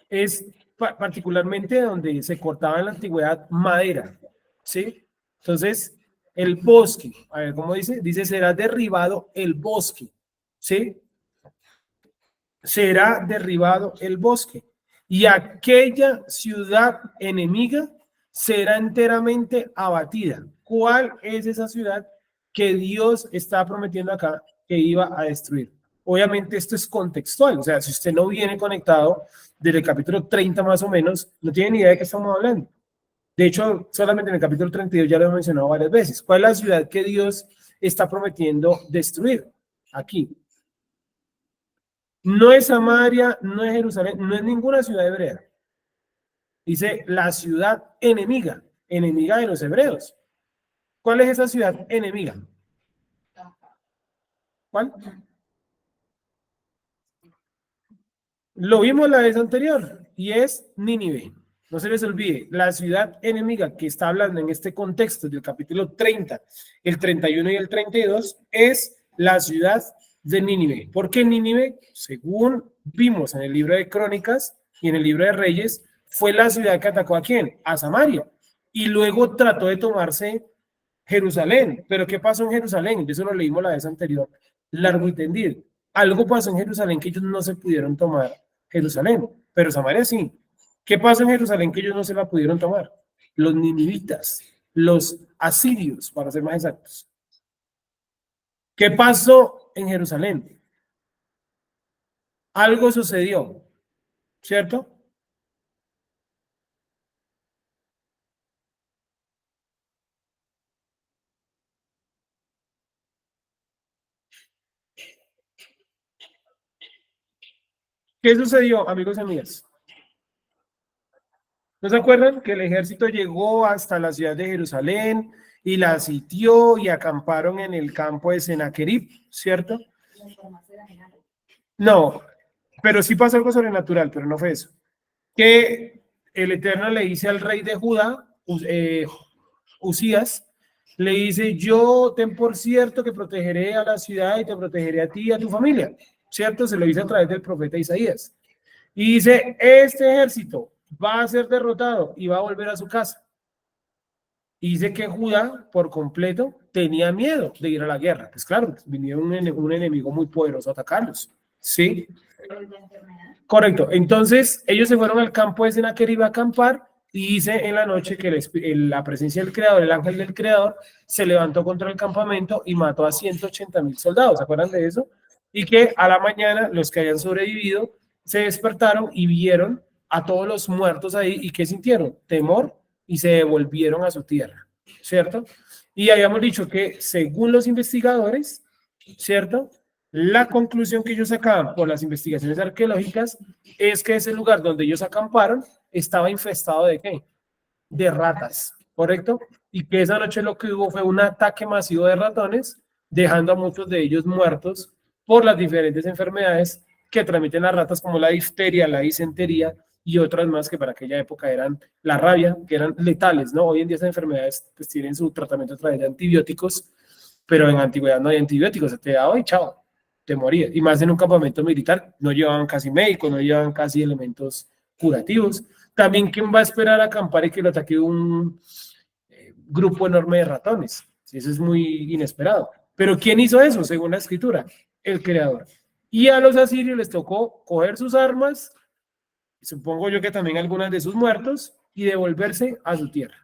es particularmente donde se cortaba en la antigüedad madera, ¿sí? Entonces, el bosque, a ver, ¿cómo dice? Dice, será derribado el bosque, ¿sí? Será derribado el bosque y aquella ciudad enemiga será enteramente abatida. ¿Cuál es esa ciudad que Dios está prometiendo acá que iba a destruir? Obviamente esto es contextual, o sea, si usted no viene conectado desde el capítulo 30 más o menos, no tiene ni idea de qué estamos hablando. De hecho, solamente en el capítulo 32 ya lo he mencionado varias veces. ¿Cuál es la ciudad que Dios está prometiendo destruir? Aquí. No es Samaria, no es Jerusalén, no es ninguna ciudad hebrea. Dice la ciudad enemiga, enemiga de los hebreos. ¿Cuál es esa ciudad enemiga? ¿Cuál? Lo vimos la vez anterior y es Nínive. No se les olvide, la ciudad enemiga que está hablando en este contexto del capítulo 30, el 31 y el 32 es la ciudad de Nínive. ¿Por qué Nínive? Según vimos en el libro de Crónicas y en el libro de Reyes, fue la ciudad que atacó a quién? A Samaria. Y luego trató de tomarse Jerusalén. ¿Pero qué pasó en Jerusalén? Eso lo leímos la vez anterior, largo y tendido. Algo pasó en Jerusalén que ellos no se pudieron tomar Jerusalén, pero Samaria sí. ¿Qué pasó en Jerusalén que ellos no se la pudieron tomar? Los ninivitas, los asirios, para ser más exactos. ¿Qué pasó en Jerusalén? Algo sucedió, ¿cierto? ¿Qué sucedió, amigos y amigas? ¿No se acuerdan que el ejército llegó hasta la ciudad de Jerusalén y la sitió y acamparon en el campo de Senaquerib, ¿cierto? No, pero sí pasó algo sobrenatural, pero no fue eso. Que el Eterno le dice al rey de Judá, Usías, le dice, yo ten por cierto que protegeré a la ciudad y te protegeré a ti y a tu familia, ¿cierto? Se lo dice a través del profeta Isaías. Y dice, este ejército va a ser derrotado y va a volver a su casa. Y dice que Judá, por completo, tenía miedo de ir a la guerra. Pues claro, vinieron un enemigo muy poderoso a atacarlos. ¿Sí? Correcto. Entonces, ellos se fueron al campo de Senaquerib a acampar y dice en la noche que la presencia del Creador, el ángel del Creador, se levantó contra el campamento y mató a 180,000 soldados. ¿Se acuerdan de eso? Y que a la mañana los que habían sobrevivido se despertaron y vieron a todos los muertos ahí y ¿qué sintieron? Temor y se devolvieron a su tierra, ¿cierto? Y habíamos dicho que según los investigadores, ¿cierto? La conclusión que ellos sacaban por las investigaciones arqueológicas es que ese lugar donde ellos acamparon estaba infestado de ¿qué? De ratas, ¿correcto? Y que esa noche lo que hubo fue un ataque masivo de ratones, dejando a muchos de ellos muertos por las diferentes enfermedades que transmiten las ratas como la difteria, la disentería y otras más que para aquella época eran la rabia, que eran letales, ¿no? Hoy en día esas enfermedades pues tienen su tratamiento a través de antibióticos, pero en antigüedad no hay antibióticos, se te daba y chao, te morías. Y más en un campamento militar, no llevaban casi médicos, no llevaban casi elementos curativos. También, ¿quién va a esperar a acampar y que lo ataque un grupo enorme de ratones? Eso es muy inesperado. Pero ¿quién hizo eso? Según la escritura, el creador. Y a los asirios les tocó coger sus armas, supongo yo que también algunas de sus muertos, y devolverse a su tierra.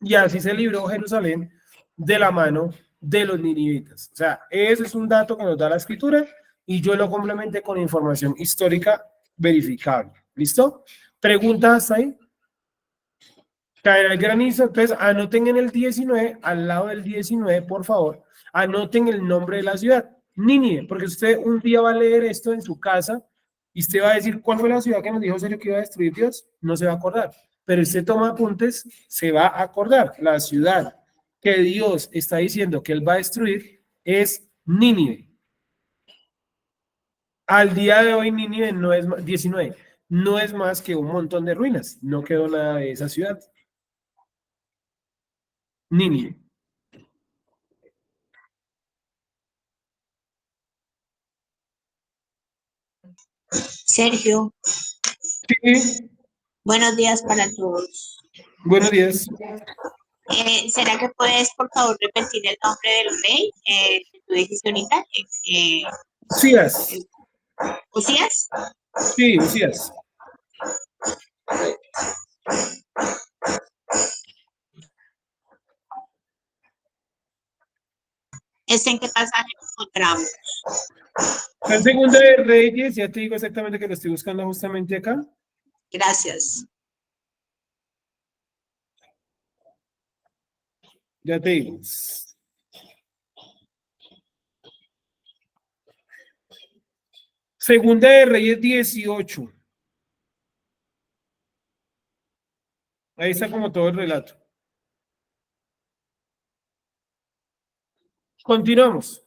Y así se libró Jerusalén de la mano de los ninivitas. O sea, ese es un dato que nos da la escritura y yo lo complementé con información histórica verificable. ¿Listo? ¿Preguntas ahí? Caerá el granizo. Entonces, anoten en el 19, al lado del 19, por favor, anoten el nombre de la ciudad, Nínive, porque usted un día va a leer esto en su casa y usted va a decir, ¿cuál fue la ciudad que nos dijo Sergio que iba a destruir Dios? No se va a acordar, pero usted toma apuntes, se va a acordar. La ciudad que Dios está diciendo que él va a destruir es Nínive. Al día de hoy, Nínive no es 19, no es más que un montón de ruinas, no quedó nada de esa ciudad. Nínive. Sergio, Sí, Buenos días para todos. buenos días. ¿Será que puedes, por favor, repetir el nombre del rey que tú dijiste ahorita? Usías. ¿Usías? Sí, Usías. ¿En qué pasaje nos encontramos? Está en Segunda de Reyes, ya te digo exactamente que lo estoy buscando justamente acá. Gracias. Ya te digo. Segunda de Reyes 18. Ahí está como todo el relato. Continuamos.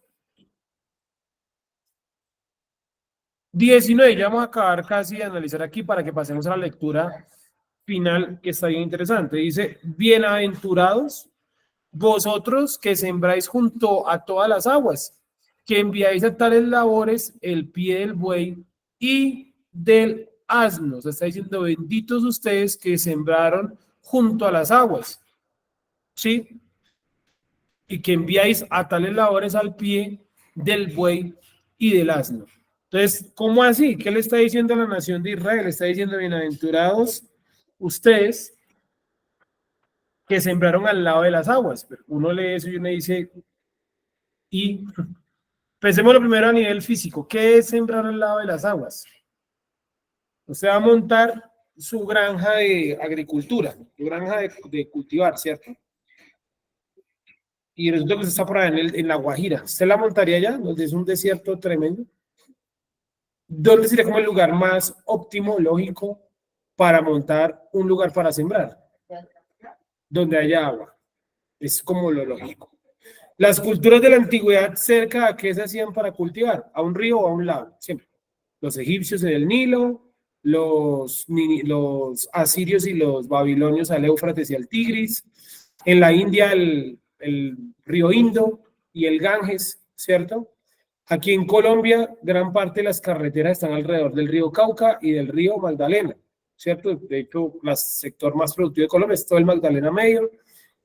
19, ya vamos a acabar casi de analizar aquí para que pasemos a la lectura final, que está bien interesante. Dice, bienaventurados vosotros que sembráis junto a todas las aguas, que enviáis a tales labores el pie del buey y del asno. O sea, está diciendo, benditos ustedes que sembraron junto a las aguas, ¿sí? Y que enviáis a tales labores al pie del buey y del asno. Entonces, ¿cómo así? ¿Qué le está diciendo a la nación de Israel? Le está diciendo, bienaventurados ustedes que sembraron al lado de las aguas. Pero uno lee eso y uno dice, y pensemos lo primero a nivel físico. ¿Qué es sembrar al lado de las aguas? Usted va a montar su granja de agricultura, su granja de cultivar, ¿cierto? Y resulta que usted está por ahí en la Guajira. ¿Usted la montaría allá, donde es un desierto tremendo? ¿Dónde sería como el lugar más óptimo, lógico, para montar un lugar para sembrar? Donde haya agua. Es como lo lógico. Las culturas de la antigüedad, cerca a qué se hacían para cultivar, a un río o a un lago, siempre. Los egipcios en el Nilo, los asirios y los babilonios al Éufrates y al Tigris, en la India el río Indo y el Ganges, ¿cierto? Aquí en Colombia, gran parte de las carreteras están alrededor del río Cauca y del río Magdalena, ¿cierto? De hecho, el sector más productivo de Colombia es todo el Magdalena Medio.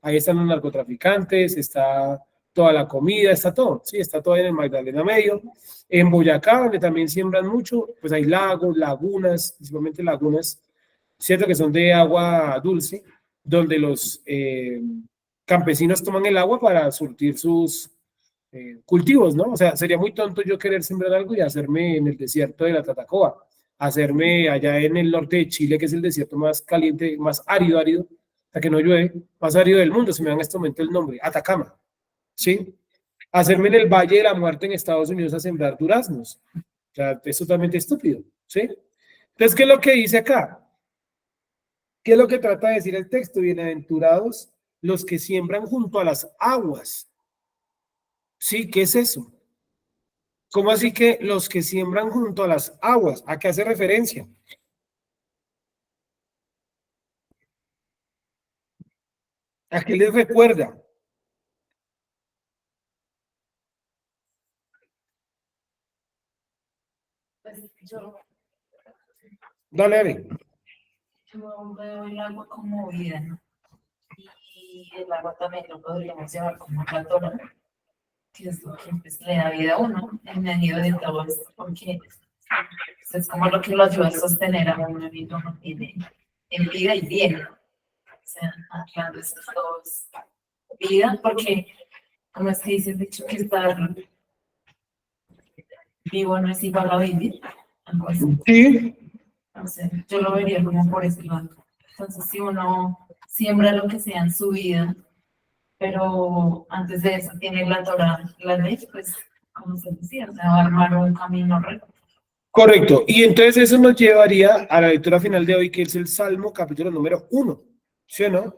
Ahí están los narcotraficantes, está toda la comida, está todo, sí, está todo en el Magdalena Medio. En Boyacá, donde también siembran mucho, pues hay lagos, lagunas, principalmente lagunas, cierto que son de agua dulce, donde los campesinos toman el agua para surtir sus cultivos, ¿no? O sea, sería muy tonto yo querer sembrar algo y hacerme en el desierto de la Tatacoa, hacerme allá en el norte de Chile, que es el desierto más caliente, más árido, hasta que no llueve, más árido del mundo, se me da en este momento el nombre, Atacama, ¿sí? Hacerme en el Valle de la Muerte en Estados Unidos a sembrar duraznos. O sea, es totalmente estúpido, ¿sí? Entonces, ¿qué es lo que dice acá? ¿Qué es lo que trata de decir el texto? Bienaventurados los que siembran junto a las aguas. ¿Sí? ¿Qué es eso? ¿Cómo así que los que siembran junto a las aguas? ¿A qué hace referencia? ¿A qué les recuerda? Pues yo Dale, Ari. veo el agua como vida, ¿no? Y el agua también lo podríamos llevar como una tona, que es lo que pues, le da vida a uno en medio de todo esto, porque pues, es como lo que lo ayuda a sostener a uno y uno tiene en vida y bien. O sea, aclarando esas dos vidas, porque como es que dice el dicho que estar vivo no es igual a vivir, algo así. Sí. Entonces, yo lo vería como por ese lado. Entonces, si uno siembra lo que sea en su vida, pero antes de eso tiene la Torah, la ley, pues, como se decía, o sea, va a armar un camino recto. Correcto. Y entonces eso nos llevaría a la lectura final de hoy, que es el Salmo capítulo número 1. ¿Sí o no?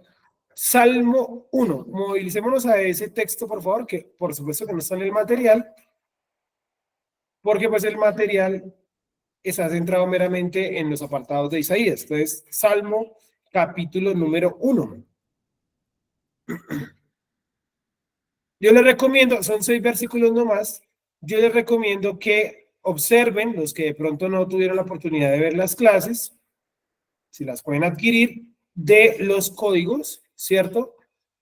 Salmo 1. Movilicémonos a ese texto, por favor, que por supuesto que no está en el material, porque pues el material está centrado meramente en los apartados de Isaías. Entonces, Salmo capítulo número 1. Yo les recomiendo, son 6 versículos nomás, yo les recomiendo que observen, los que de pronto no tuvieron la oportunidad de ver las clases, si las pueden adquirir, de los códigos, ¿cierto?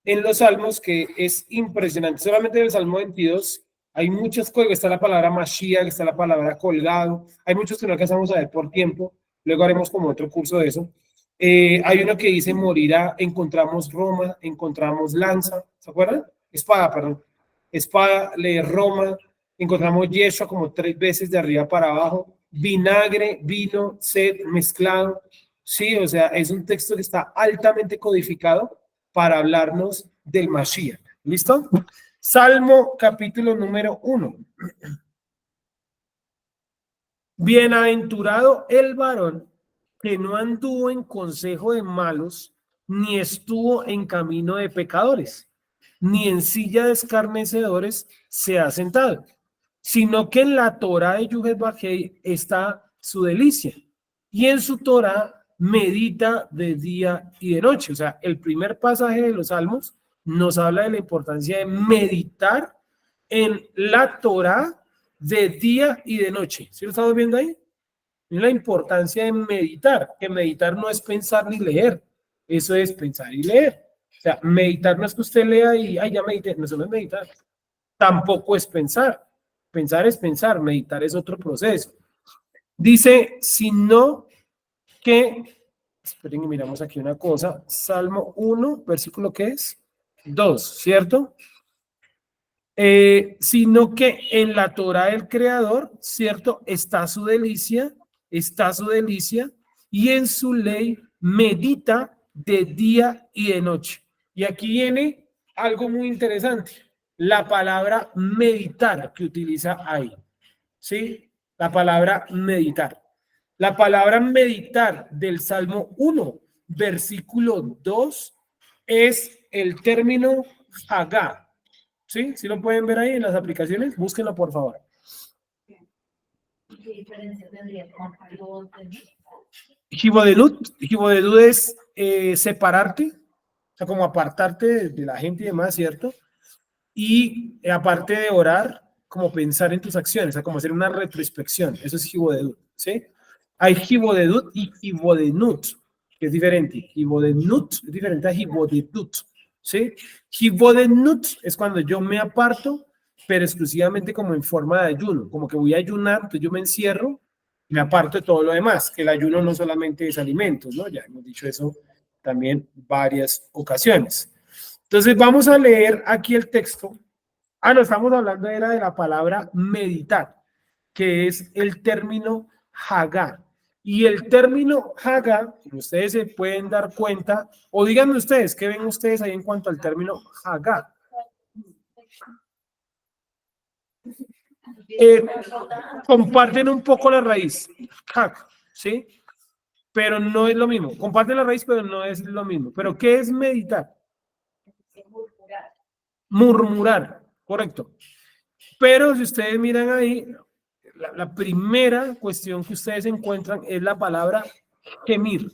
En los salmos, que es impresionante. Solamente en el Salmo 22 hay muchos códigos. Está la palabra Mashiach, está la palabra colgado. Hay muchos que no alcanzamos a ver por tiempo. Luego haremos como otro curso de eso. Hay uno que dice morirá, encontramos Roma, encontramos lanza, ¿se acuerdan? Espada, perdón. Espada, lee Roma, encontramos Yeshua como 3 veces de arriba para abajo, vinagre, vino, sed, mezclado. Sí, o sea, es un texto que está altamente codificado para hablarnos del Mashiach. ¿Listo? Salmo capítulo número 1. Bienaventurado el varón que no anduvo en consejo de malos, ni estuvo en camino de pecadores, ni en silla de escarnecedores se ha sentado, sino que en la Torá de Yuhet Bajei está su delicia, y en su Torá medita de día y de noche. O sea, el primer pasaje de los Salmos nos habla de la importancia de meditar en la Torá de día y de noche. ¿Sí lo estamos viendo ahí? La importancia de meditar, que meditar no es pensar ni leer, eso es pensar y leer. O sea, meditar no es que usted lea y, ay, ya medité, no, eso no es meditar. Tampoco es pensar. Pensar es pensar, meditar es otro proceso. Dice, sino que, esperen que miramos aquí una cosa, Salmo 1, versículo ¿qué es? 2, ¿cierto? Sino que en la Torá del Creador, ¿cierto? Está su delicia, y en su ley medita de día y de noche. Y aquí viene algo muy interesante, la palabra meditar que utiliza ahí, ¿sí? La palabra meditar. La palabra meditar del Salmo 1, versículo 2, es el término hagá. ¿Sí? ¿Sí lo pueden ver ahí en las aplicaciones? Búsquenlo, por favor. ¿Qué diferencia tendría con algo de Hibodedut es separarte, o sea, como apartarte de la gente y demás, ¿cierto? Y aparte de orar, como pensar en tus acciones, o sea, como hacer una retrospección. Eso es Hibodedut, ¿sí? Hay Hibodedut y Hibodenut, que es diferente. Hibodenut es diferente a Hibodedut, ¿sí? Hibodenut es cuando yo me aparto, pero exclusivamente como en forma de ayuno, como que voy a ayunar, entonces yo me encierro, me aparto de todo lo demás, que el ayuno no solamente es alimentos, ¿no? Ya hemos dicho eso también varias ocasiones. Entonces vamos a leer aquí el texto. No, estamos hablando era de la palabra meditar, que es el término hagá. Y el término hagá, como ustedes se pueden dar cuenta, o díganme ustedes, ¿qué ven ustedes ahí en cuanto al término hagá? Comparten un poco la raíz, hag, ¿sí? Pero no es lo mismo. Comparten la raíz, pero no es lo mismo. ¿Pero qué es meditar? Murmurar, correcto. Pero si ustedes miran ahí, la primera cuestión que ustedes encuentran es la palabra gemir.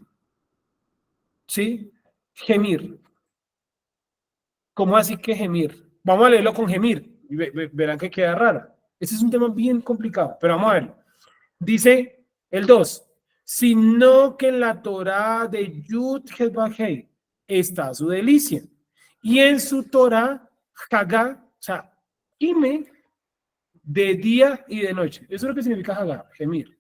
¿Sí? Gemir. ¿Cómo así que gemir? Vamos a leerlo con gemir y verán que queda raro. Ese es un tema bien complicado, pero vamos a verlo. Dice el 2, sino que en la Torá de Yud Hei está su delicia, y en su Torá Hagá, o sea, gime de día y de noche. Eso es lo que significa Hagá, gemir.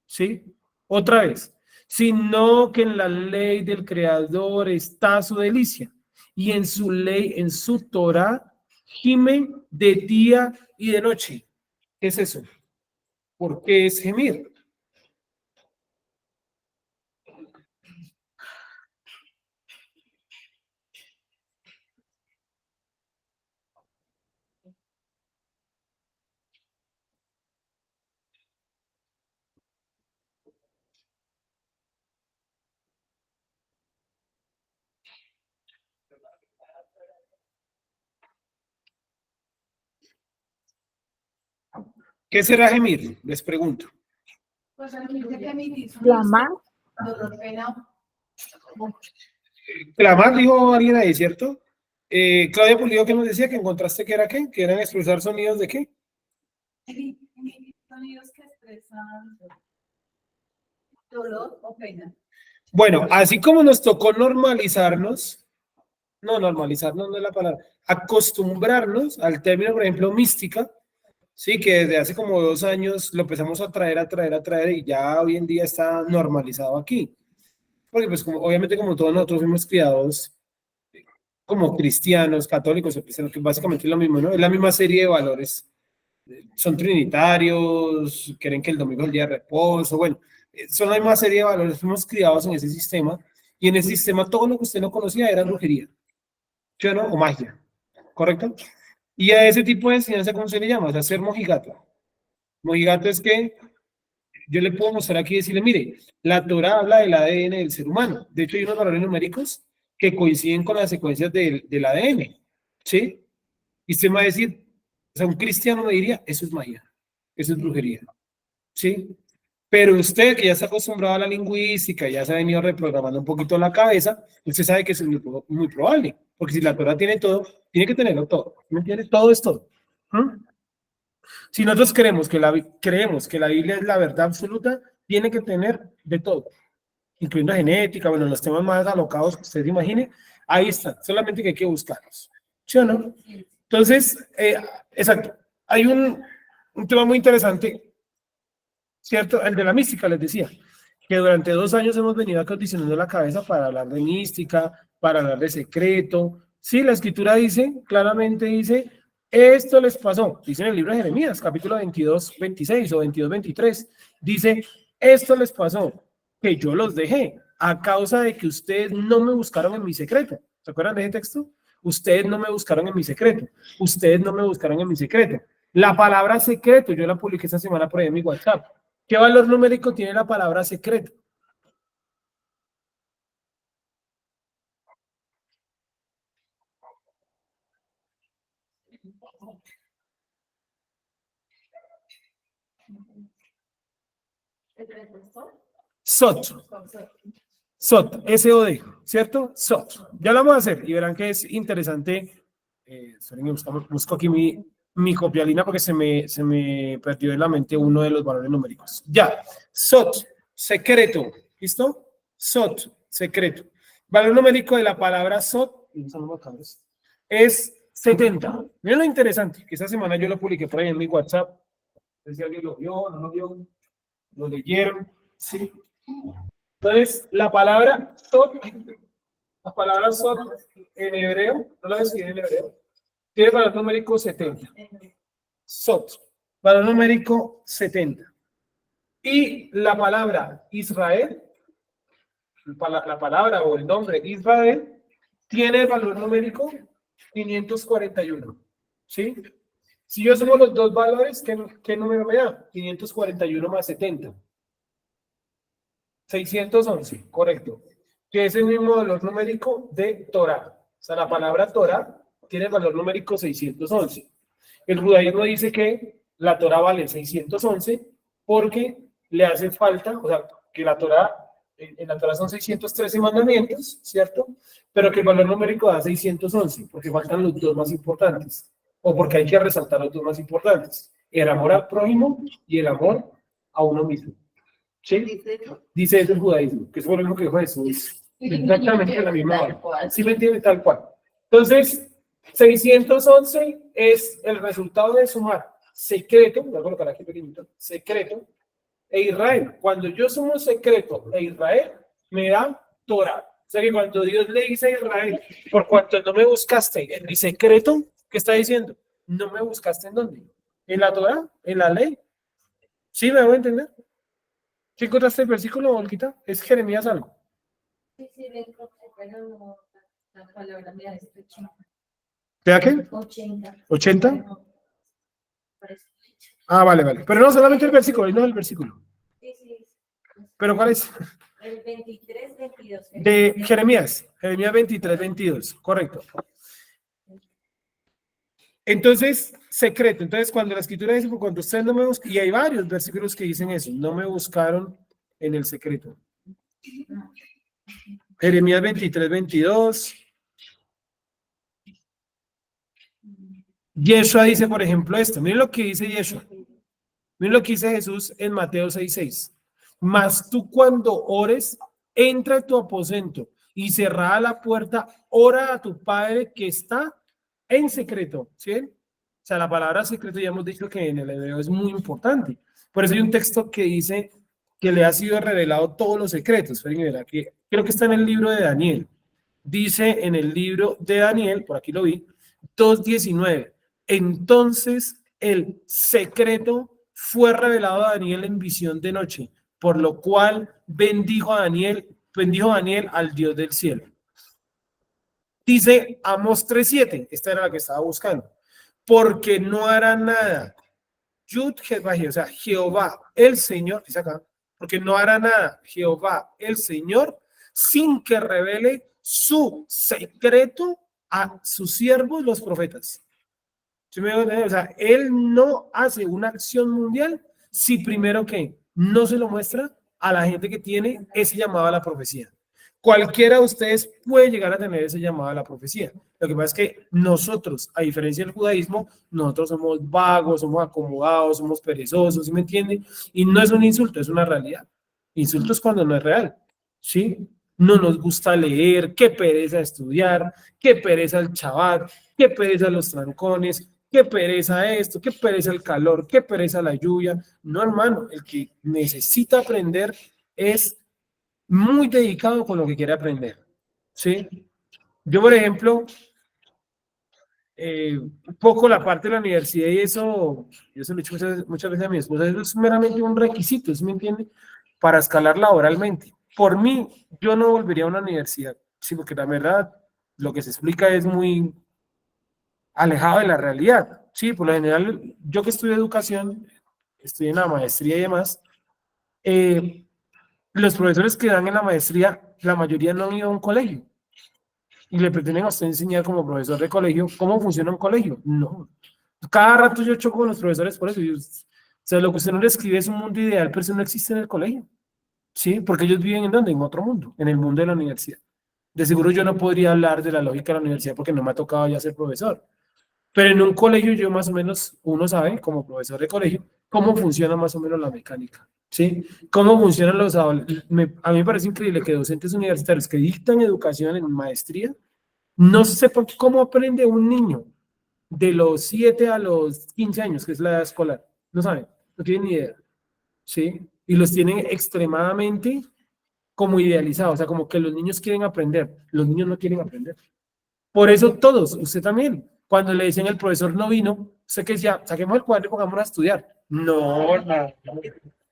¿Sí? Otra vez, sino que en la ley del Creador está su delicia, y en su ley, en su Torá, gime de día y de noche. ¿Qué es eso? ¿Por qué es gemir? ¿Qué será gemir? Les pregunto. Pues aquí dice que mi Clamar. dolor, pena. Clamar, dijo alguien ahí, ¿cierto? Claudia Pulido, ¿qué nos decía? ¿Que encontraste que era qué? ¿Que eran expulsar sonidos de qué? Sonidos que expresan dolor o pena. Bueno, así como nos tocó normalizarnos, no, normalizarnos no es la palabra, acostumbrarnos al término, por ejemplo, mística, sí, que desde hace como 2 años lo empezamos a traer y ya hoy en día está normalizado aquí. Porque pues como, obviamente como todos nosotros fuimos criados como cristianos, católicos, o cristianos, que básicamente es lo mismo, ¿no? Es la misma serie de valores. Son trinitarios, creen que el domingo es el día de reposo, bueno, son la misma serie de valores, fuimos criados en ese sistema, y en ese sistema todo lo que usted no conocía era brujería, ¿sí o no? O magia, ¿correcto? Y a ese tipo de enseñanza, ¿cómo se le llama? O sea, ser mojigato. Mojigato es que yo le puedo mostrar aquí y decirle, mire, la Torah habla del ADN del ser humano. De hecho, hay unos valores numéricos que coinciden con las secuencias del ADN, ¿sí? Y usted me va a decir, o sea, un cristiano me diría, eso es magia, eso es brujería, ¿sí? Pero usted que ya está acostumbrado a la lingüística, ya se ha venido reprogramando un poquito la cabeza, usted sabe que eso es muy probable, porque si la Torah tiene todo, tiene que tenerlo todo, ¿me entiende? Todo es todo. ¿Mm? Si nosotros creemos que la Biblia es la verdad absoluta, tiene que tener de todo, incluyendo genética, bueno, los temas más alocados que usted imagine, ahí están, solamente que hay que buscarlos. ¿Sí o no? Entonces, exacto, hay un tema muy interesante, ¿cierto? El de la mística, les decía, que durante 2 años hemos venido acondicionando la cabeza para hablar de mística, para hablar de secreto. Sí, la escritura dice, claramente dice, esto les pasó, dice en el libro de Jeremías, capítulo 22, 26 o 22, 23, dice, esto les pasó, que yo los dejé a causa de que ustedes no me buscaron en mi secreto. ¿Se acuerdan de ese texto? Ustedes no me buscaron en mi secreto. Ustedes no me buscaron en mi secreto. La palabra secreto, yo la publiqué esta semana por ahí en mi WhatsApp. ¿Qué valor numérico tiene la palabra secreto? SOT. SOT, S-O-D, ¿cierto? SOT. Ya lo vamos a hacer y verán que es interesante. Busco aquí mi copialina porque se me perdió de la mente uno de los valores numéricos. Ya, SOT, secreto, ¿listo? SOT, secreto. Valor numérico de la palabra SOT es 70. Miren lo interesante, que esta semana yo lo publiqué por ahí en mi WhatsApp. No sé si alguien lo vio, no lo vio, lo leyeron, sí. Entonces, la palabra sot en hebreo, no lo escribe en hebreo, tiene valor numérico 70. Sot, valor numérico 70. Y la palabra Israel, la palabra o el nombre Israel, tiene el valor numérico 541. ¿Sí? Si yo sumo los dos valores, ¿qué número me da? 541 más 70. 611, correcto. Que es el mismo valor numérico de Torah. O sea, la palabra Torah tiene el valor numérico 611. El judaísmo dice que la Torah vale 611 porque le hace falta, o sea, que la Torah, en la Torah son 613 mandamientos, ¿cierto? Pero que el valor numérico da 611 porque faltan los dos más importantes. O porque hay que resaltar los dos más importantes. El amor al prójimo y el amor a uno mismo. ¿Sí? Dice eso el judaísmo, que es por lo que dijo Jesús. Exactamente la misma hora. ¿Sí me entiende? Tal cual. Entonces, 611 es el resultado de sumar secreto, voy a colocar aquí pequeñito, secreto e Israel. Cuando yo sumo secreto e Israel, me da Torah. O sea que cuando Dios le dice a Israel, por cuanto no me buscaste en mi secreto, ¿qué está diciendo? No me buscaste en dónde? En la Torah, en la ley. ¿Sí me voy a entender? ¿Sí encontraste el versículo, Olquita? Es Jeremías algo. Sí, pero no, la palabra me da 80. ¿Te da qué? 80. ¿80? Ah, vale, vale. Pero no solamente el versículo, no el versículo. Sí. ¿Pero cuál es? El 23, 22. De Jeremías 23, 22, correcto. Entonces, secreto. Entonces, cuando la escritura dice, por cuanto ustedes no me buscan, y hay varios versículos que dicen eso, no me buscaron en el secreto. Jeremías 23, 22. Yeshua dice, por ejemplo, esto. Miren lo que dice Yeshua. Miren lo que dice Jesús en Mateo 6, 6. Mas tú cuando ores, entra a tu aposento y cerrada la puerta, ora a tu padre que está en secreto, ¿sí? O sea, la palabra secreto ya hemos dicho que en el hebreo es muy importante. Por eso hay un texto que dice que le ha sido revelado todos los secretos. Esperen, aquí, creo que está en el libro de Daniel. Dice en el libro de Daniel, por aquí lo vi, 2:19. Entonces el secreto fue revelado a Daniel en visión de noche, por lo cual bendijo Daniel al Dios del cielo. Dice Amós 3:7, esta era la que estaba buscando, porque no hará nada, Yud Jehová, o sea, Jehová el Señor, dice acá, porque no hará nada Jehová el Señor sin que revele su secreto a sus siervos los profetas. ¿Sí me entiendes? O sea, él no hace una acción mundial si primero que no se lo muestra a la gente que tiene ese llamado a la profecía. Cualquiera de ustedes puede llegar a tener ese llamado a la profecía. Lo que pasa es que nosotros, a diferencia del judaísmo, nosotros somos vagos, somos acomodados, somos perezosos, ¿sí me entienden? Y no es un insulto, es una realidad. Insulto es cuando no es real, ¿sí? No nos gusta leer, qué pereza estudiar, qué pereza el Shabbat, qué pereza los trancones, qué pereza esto, qué pereza el calor, qué pereza la lluvia. No, hermano, el que necesita aprender es muy dedicado con lo que quiere aprender, ¿sí? Yo, por ejemplo, un poco la parte de la universidad y eso, yo se lo he dicho muchas veces a mi esposa, eso es meramente un requisito, ¿sí me entiende? Para escalar laboralmente. Por mí, yo no volvería a una universidad, sí, porque la verdad, lo que se explica es muy alejado de la realidad, sí, por lo general, yo que estudio educación, estudié en la maestría y demás, los profesores que dan en la maestría, la mayoría no han ido a un colegio y le pretenden a usted enseñar como profesor de colegio cómo funciona un colegio. No. Cada rato yo choco con los profesores por eso. O sea, lo que usted no le escribe es un mundo ideal, pero eso no existe en el colegio. ¿Sí? Porque ellos viven en dónde? En otro mundo, en el mundo de la universidad. De seguro yo no podría hablar de la lógica de la universidad porque no me ha tocado ya ser profesor. Pero en un colegio yo más o menos, uno sabe, como profesor de colegio, cómo funciona más o menos la mecánica. ¿Sí? ¿Cómo funcionan los adolescentes? A mí me parece increíble que docentes universitarios que dictan educación en maestría no sepan cómo aprende un niño de los 7 a los 15 años, que es la edad escolar. No saben, no tienen ni idea. ¿Sí? Y los tienen extremadamente como idealizados, o sea, como que los niños quieren aprender. Los niños no quieren aprender. Por eso todos, usted también, cuando le dicen el profesor no vino, usted que decía, saquemos el cuaderno y pongámonos a estudiar. No, no.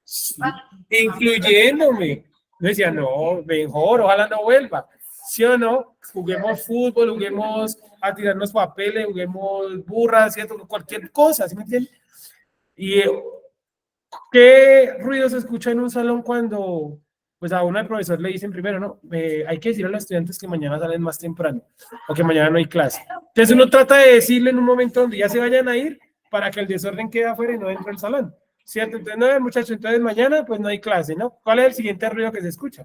Sí, incluyéndome. Yo decía, no, mejor, ojalá no vuelva. ¿Sí o no? Juguemos fútbol, juguemos a tirarnos papeles, juguemos burras, ¿cierto? Cualquier cosa, ¿sí me entiendes? Y ¿qué ruido se escucha en un salón cuando pues a uno al profesor le dicen primero, no, hay que decir a los estudiantes que mañana salen más temprano o que mañana no hay clase? Entonces uno trata de decirle en un momento donde ya se vayan a ir para que el desorden quede afuera y no entre al salón, ¿cierto? Entonces, no, muchachos, entonces mañana pues no hay clase, ¿no? ¿Cuál es el siguiente ruido que se escucha?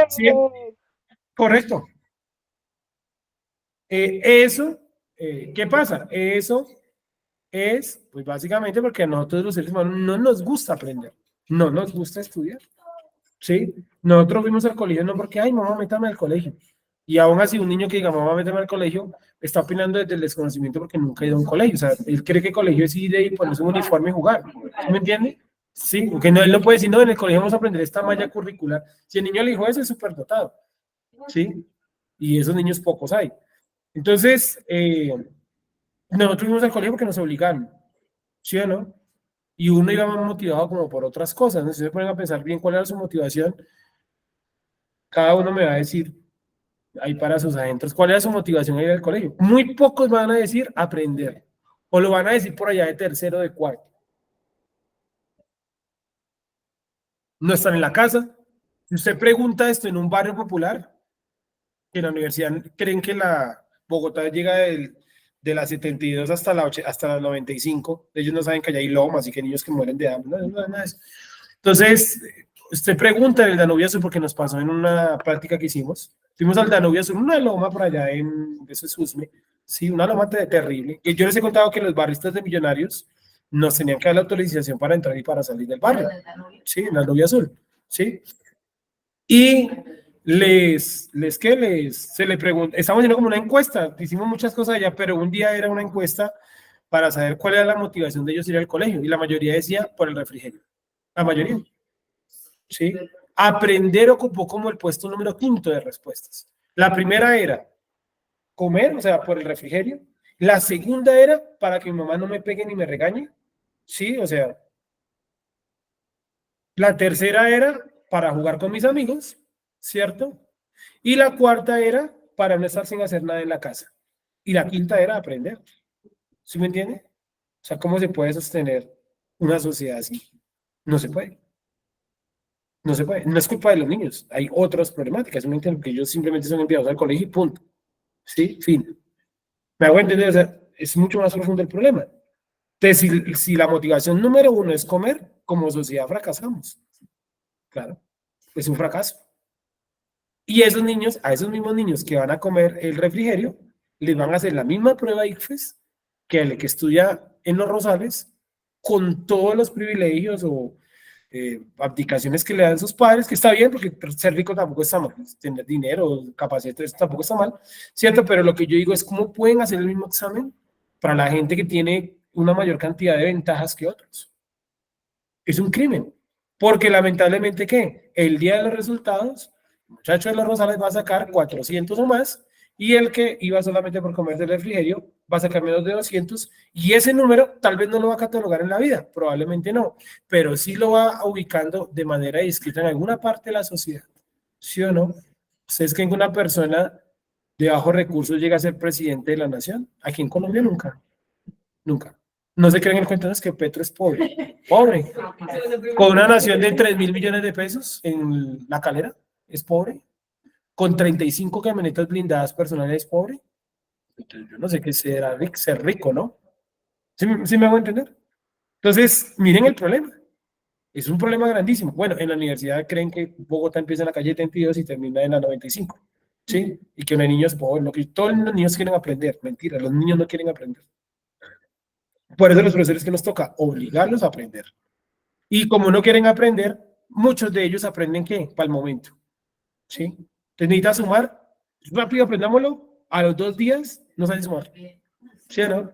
¿Sí? Correcto. ¿Qué pasa? Eso es, pues básicamente porque a nosotros los seres humanos no nos gusta aprender, no nos gusta estudiar, ¿sí? Nosotros fuimos al colegio no porque, ay, mamá, métame al colegio. Y aún así, un niño que diga, mamá, métame al colegio, está opinando desde el desconocimiento porque nunca ha ido a un colegio. O sea, él cree que el colegio es ir y ponerse un uniforme y jugar. ¿Sí me entiende? Sí, porque no, él no puede decir, no, en el colegio vamos a aprender esta malla curricular. Si el niño le dijo eso, es súper dotado. ¿Sí? Y esos niños pocos hay. Entonces, nosotros fuimos al colegio porque nos obligaron, ¿sí o no? Y uno iba más motivado como por otras cosas, ¿no? Si se ponen a pensar bien cuál era su motivación, cada uno me va a decir ahí para sus adentros cuál era su motivación a ir al colegio. Muy pocos van a decir aprender, o lo van a decir por allá de tercero, de cuarto. No están en la casa. Si usted pregunta esto en un barrio popular, que en la universidad creen que la Bogotá llega de la 72 hasta la 95, ellos no saben que allá hay lomas y que hay niños que mueren de hambre, no, nada de eso. Entonces, usted pregunta en el Danubio Sur, porque nos pasó en una práctica que hicimos, fuimos al Danubio Sur, una loma por allá eso es Usme, sí, una loma terrible, y yo les he contado que los barristas de Millonarios nos tenían que dar la autorización para entrar y para salir del barrio, sí, en la Danubio Sur. ¿sí? Y se le pregunta, estamos haciendo como una encuesta, hicimos muchas cosas allá, pero un día era una encuesta para saber cuál era la motivación de ellos ir al colegio, y la mayoría decía por el refrigerio, la mayoría, ¿sí? Aprender ocupó como el puesto número 5 de respuestas. La primera era comer, o sea, por el refrigerio. La segunda era para que mi mamá no me pegue ni me regañe, ¿sí? O sea, la tercera era para jugar con mis amigos, ¿cierto? Y la cuarta era para no estar sin hacer nada en la casa. Y la quinta era aprender. ¿Sí me entiende? O sea, ¿cómo se puede sostener una sociedad así? No se puede. No se puede. No es culpa de los niños. Hay otras problemáticas. ¿Sí me entiende? Que ellos simplemente son enviados al colegio y punto. ¿Sí? Fin. ¿Me hago entender? O sea, es mucho más profundo el problema. Entonces, si la motivación número 1 es comer, como sociedad fracasamos. Claro. Es un fracaso. Y esos niños, a esos mismos niños que van a comer el refrigerio, les van a hacer la misma prueba ICFES que el que estudia en los Rosales, con todos los privilegios o abdicaciones que le dan sus padres, que está bien, porque ser rico tampoco está mal, tener dinero, capacidad, tampoco está mal, ¿cierto? Pero lo que yo digo es cómo pueden hacer el mismo examen para la gente que tiene una mayor cantidad de ventajas que otros. Es un crimen, porque lamentablemente, ¿qué? El día de los resultados, el muchacho de los Rosales va a sacar 400 o más, y el que iba solamente por comer del refrigerio va a sacar menos de 200, y ese número tal vez no lo va a catalogar en la vida, probablemente no, pero sí lo va ubicando de manera discreta en alguna parte de la sociedad, ¿sí o no? ¿Ustedes creen que una persona de bajos recursos llega a ser presidente de la nación? Aquí en Colombia nunca, nunca. No se creen el cuento, es que Petro es pobre, pobre, con una nación de 3.000 millones de pesos en La Calera, es pobre, con 35 camionetas blindadas personales, es pobre. Entonces, yo no sé qué será ser rico, ¿no? ¿Sí me hago entender? Entonces, miren el problema. Es un problema grandísimo. Bueno, en la universidad creen que Bogotá empieza en la calle 32 y termina en la 95, ¿sí? Y que no hay niños pobres, no, que todos los niños quieren aprender. Mentira, los niños no quieren aprender. Por eso los profesores que nos toca obligarlos a aprender. Y como no quieren aprender, muchos de ellos aprenden ¿qué? Para el momento, ¿sí? Entonces necesita sumar, rápido aprendámoslo, a los 2 días no saben sumar, ¿sí o no?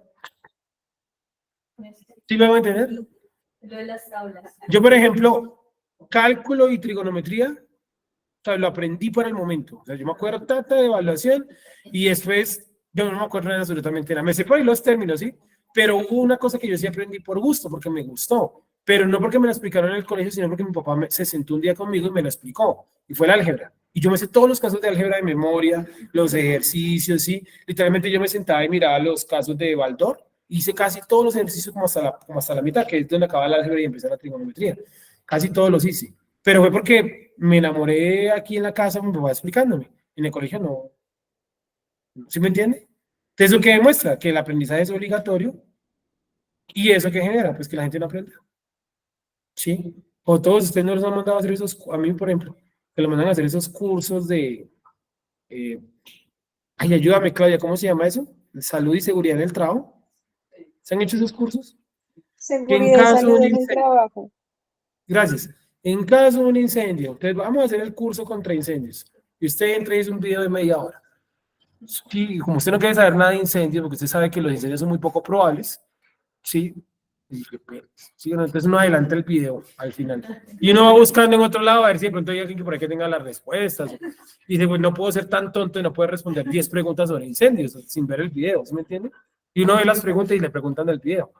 ¿Sí me van a entender? Lo de las tablas. Yo, por ejemplo, cálculo y trigonometría, o sea, lo aprendí para el momento. O sea, yo me acuerdo tata de evaluación y después yo no me acuerdo de absolutamente nada. Me sé por ahí los términos, ¿sí? Pero hubo una cosa que yo sí aprendí por gusto, porque me gustó. Pero no porque me lo explicaron en el colegio, sino porque mi papá se sentó un día conmigo y me lo explicó. Y fue el álgebra. Y yo me sé todos los casos de álgebra de memoria, los ejercicios, ¿sí? Literalmente yo me sentaba y miraba los casos de Baldor. Hice casi todos los ejercicios como hasta la mitad, que es donde acaba el álgebra y empieza la trigonometría. Casi todos los hice. Pero fue porque me enamoré aquí en la casa, mi papá explicándome. En el colegio no. ¿Sí me entiende? Entonces, ¿eso qué demuestra? Que el aprendizaje es obligatorio. ¿Y eso qué genera? Pues que la gente no aprende. ¿Sí? O todos ustedes no los han mandado a hacer esos, a mí, por ejemplo, que lo mandan a hacer esos cursos de... ay, ayúdame, Claudia, ¿cómo se llama eso? Salud y seguridad en el trabajo. ¿Se han hecho esos cursos? Que en Seguridad y caso de salud un en el incendio... trabajo. Gracias. En caso de un incendio, entonces vamos a hacer el curso contra incendios. Y usted entra y es un video de media hora. Y como usted no quiere saber nada de incendios, porque usted sabe que los incendios son muy poco probables, ¿sí? Sí, entonces uno adelanta el video al final. Y uno va buscando en otro lado a ver si de pronto hay alguien que por ahí que tenga las respuestas. Y dice, pues no puedo ser tan tonto y no puedo responder 10 preguntas sobre incendios sin ver el video, ¿sí me entiende? Y uno ve las preguntas y le preguntan del video.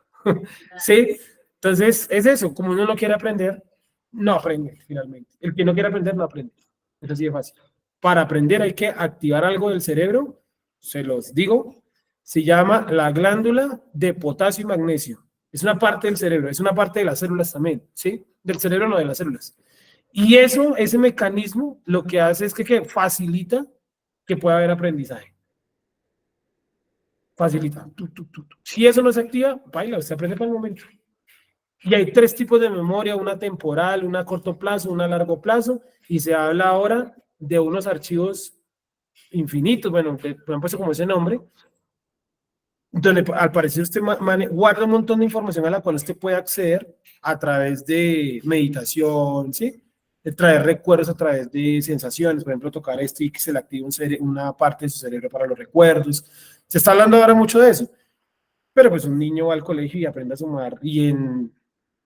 ¿Sí? Entonces es eso, como uno no quiere aprender, no aprende finalmente. El que no quiere aprender, no aprende. Es así de fácil. Para aprender hay que activar algo del cerebro, se los digo, se llama la glándula de potasio y magnesio. Es una parte del cerebro, es una parte de las células también, ¿sí? Del cerebro, no de las células. Y eso, ese mecanismo, lo que hace es que facilita que pueda haber aprendizaje. Facilita. Si eso no se activa, baila, se aprende para el momento. Y hay 3 tipos de memoria, una temporal, una a corto plazo, una a largo plazo, y se habla ahora de unos archivos infinitos, bueno, que han puesto como ese nombre, donde al parecer usted guarda un montón de información a la cual usted puede acceder a través de meditación, ¿sí? de traer recuerdos a través de sensaciones, por ejemplo, tocar esto y que se le active una parte de su cerebro para los recuerdos. Se está hablando ahora mucho de eso. Pero pues un niño va al colegio y aprende a sumar,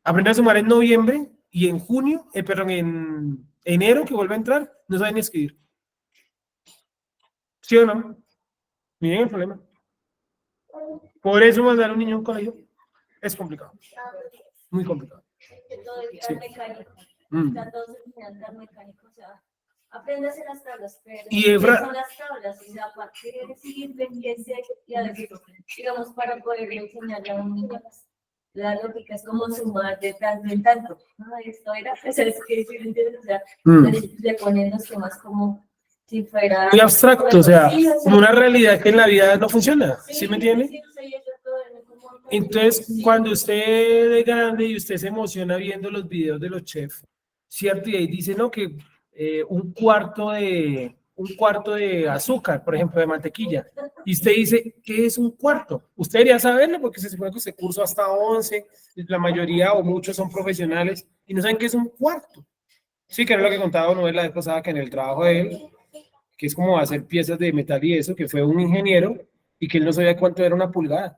aprende a sumar en noviembre y en junio, perdón, en enero que vuelve a entrar, no sabe ni escribir. ¿Sí o no? Miren el problema. Por eso mandar a un niño a un colegio es complicado. Muy complicado. Todo el Sí. mecánico. Mm. Está todo enseñando al mecánico, o sea, aprende a hacer las tablas, pero Y ¿qué Efra- son las tablas? O sea, ¿para qué sirven? ¿Qué se y a veces, digamos, para poder enseñarle a un niño? La lógica es como sumar de tanto en tanto. No, esto era, o sea, es que, ¿sí me entiendes? O sea, le ponen los temas como si fuera... Muy abstracto, o sea, Sí, como una realidad que en la vida no funciona, ¿sí me entiende? Sí, o sea, y eso todo es como- Entonces, Sí. cuando usted es grande y usted se emociona viendo los videos de los chefs, ¿cierto? Y ahí dice, no, que un cuarto de azúcar, por ejemplo, de mantequilla. Y usted dice, ¿qué es un cuarto? Usted debería saberlo porque se supone que usted cursó hasta 11, la mayoría o muchos son profesionales y no saben qué es un cuarto. Sí, que era lo que contaba Noel la vez pasada, que en el trabajo de él, que es como hacer piezas de metal y eso, que fue un ingeniero y que él no sabía cuánto era una pulgada.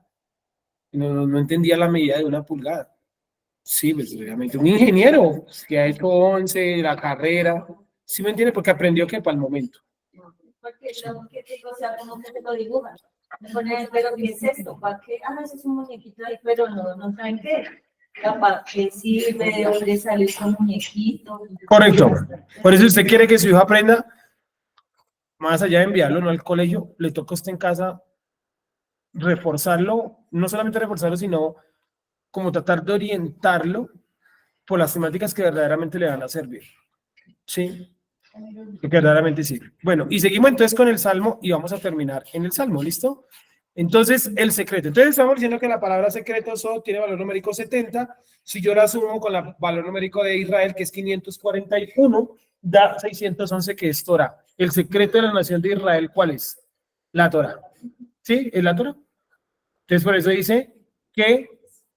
No entendía la medida de una pulgada. Sí, pues obviamente un ingeniero que ha hecho 11, la carrera, ¿sí me entiende? Porque aprendió que para el momento. Porque lo que digo, o sea, como que se lo dibujan. Me ponen, pero ¿qué es esto? ¿Para qué? Ah, eso es un muñequito ahí, pero no saben qué. ¿Para qué sirve? ¿De dónde sale ese muñequito? Correcto. Por eso usted quiere que su hijo aprenda, más allá de enviarlo no al colegio, le toca a usted en casa reforzarlo, no solamente reforzarlo, sino como tratar de orientarlo por las temáticas que verdaderamente le van a servir. ¿Sí? Que verdaderamente sirve. Bueno, y seguimos entonces con el Salmo y vamos a terminar en el Salmo, ¿listo? Entonces, el secreto. Entonces, estamos diciendo que la palabra secreto solo tiene valor numérico 70. Si yo la sumo con el valor numérico de Israel, que es 541, da 611, que es Torah. El secreto de la nación de Israel, ¿cuál es? La Torah. ¿Sí? ¿Es la Torah? Entonces, por eso dice que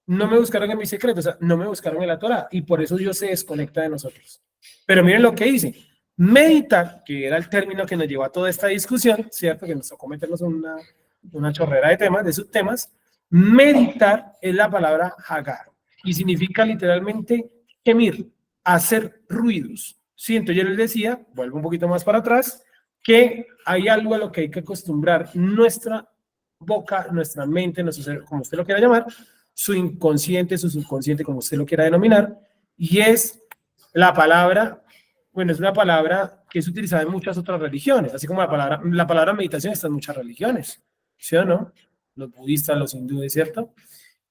no me buscaron en mi secreto, o sea, no me buscaron en la Torah, y por eso Dios se desconecta de nosotros. Pero miren lo que dice. Meditar, que era el término que nos llevó a toda esta discusión, ¿cierto? Que nos tocó meternos una chorrera de temas, de subtemas. Meditar es la palabra hagar, y significa literalmente gemir, hacer ruidos. Sí, entonces yo les decía, vuelvo un poquito más para atrás, que hay algo a lo que hay que acostumbrar nuestra boca, nuestra mente, nuestro cerebro, como usted lo quiera llamar, su inconsciente, su subconsciente, como usted lo quiera denominar, y es la palabra, bueno, es una palabra que es utilizada en muchas otras religiones, así como la palabra meditación está en muchas religiones, ¿sí o no? Los budistas, los hindúes, ¿cierto?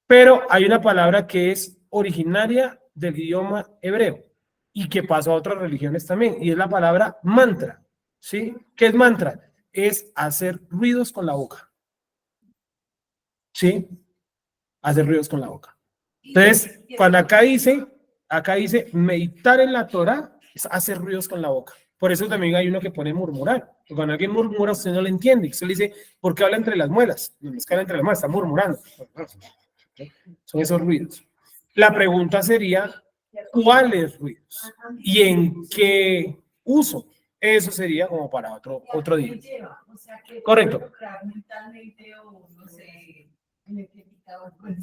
Pero hay una palabra que es originaria del idioma hebreo y que pasó a otras religiones también, y es la palabra mantra, ¿sí? ¿Qué es mantra? Es hacer ruidos con la boca. ¿Sí? Hacer ruidos con la boca. Entonces, cuando acá dice meditar en la Torah, es hacer ruidos con la boca. Por eso también hay uno que pone murmurar. Porque cuando alguien murmura, usted no le entiende. Usted le dice, ¿por qué habla entre las muelas? No es que habla entre las muelas, está murmurando. Son esos ruidos. La pregunta sería, ¿cuáles ruidos? ¿Y en qué uso? Eso sería como para otro día. O sea, que Correcto. mentalmente o no sé,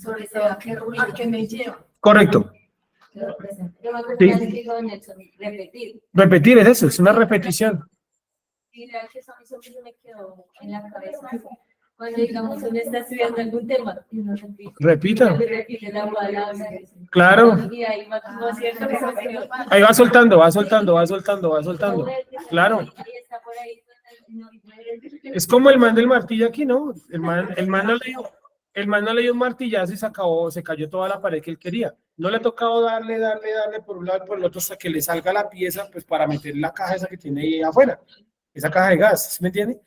Sobre todo, ¿a qué ruido? ¿a qué me lleva? Correcto. Que representa. Yo me acuerdo Sí. una vez que dijo Nelson, repetir. Repetir es eso, es una repetición. Y la que eso me quedó en la cabeza. Cuando, digamos, uno está estudiando algún tema y uno repite. Repita. Repite la palabra. Claro. Y ahí va, ¿no es cierto? Que eso se quedó. Ahí va soltando, va soltando, va soltando, va soltando. Claro. Y está por ahí. No, Es como el man del martillo aquí, ¿no? El man no le dio un martillazo y se cayó toda la pared que él quería. No le ha tocado darle por un lado y por el otro hasta que le salga la pieza, pues para meter la caja esa que tiene ahí afuera. Esa caja de gas, ¿sí me entiende?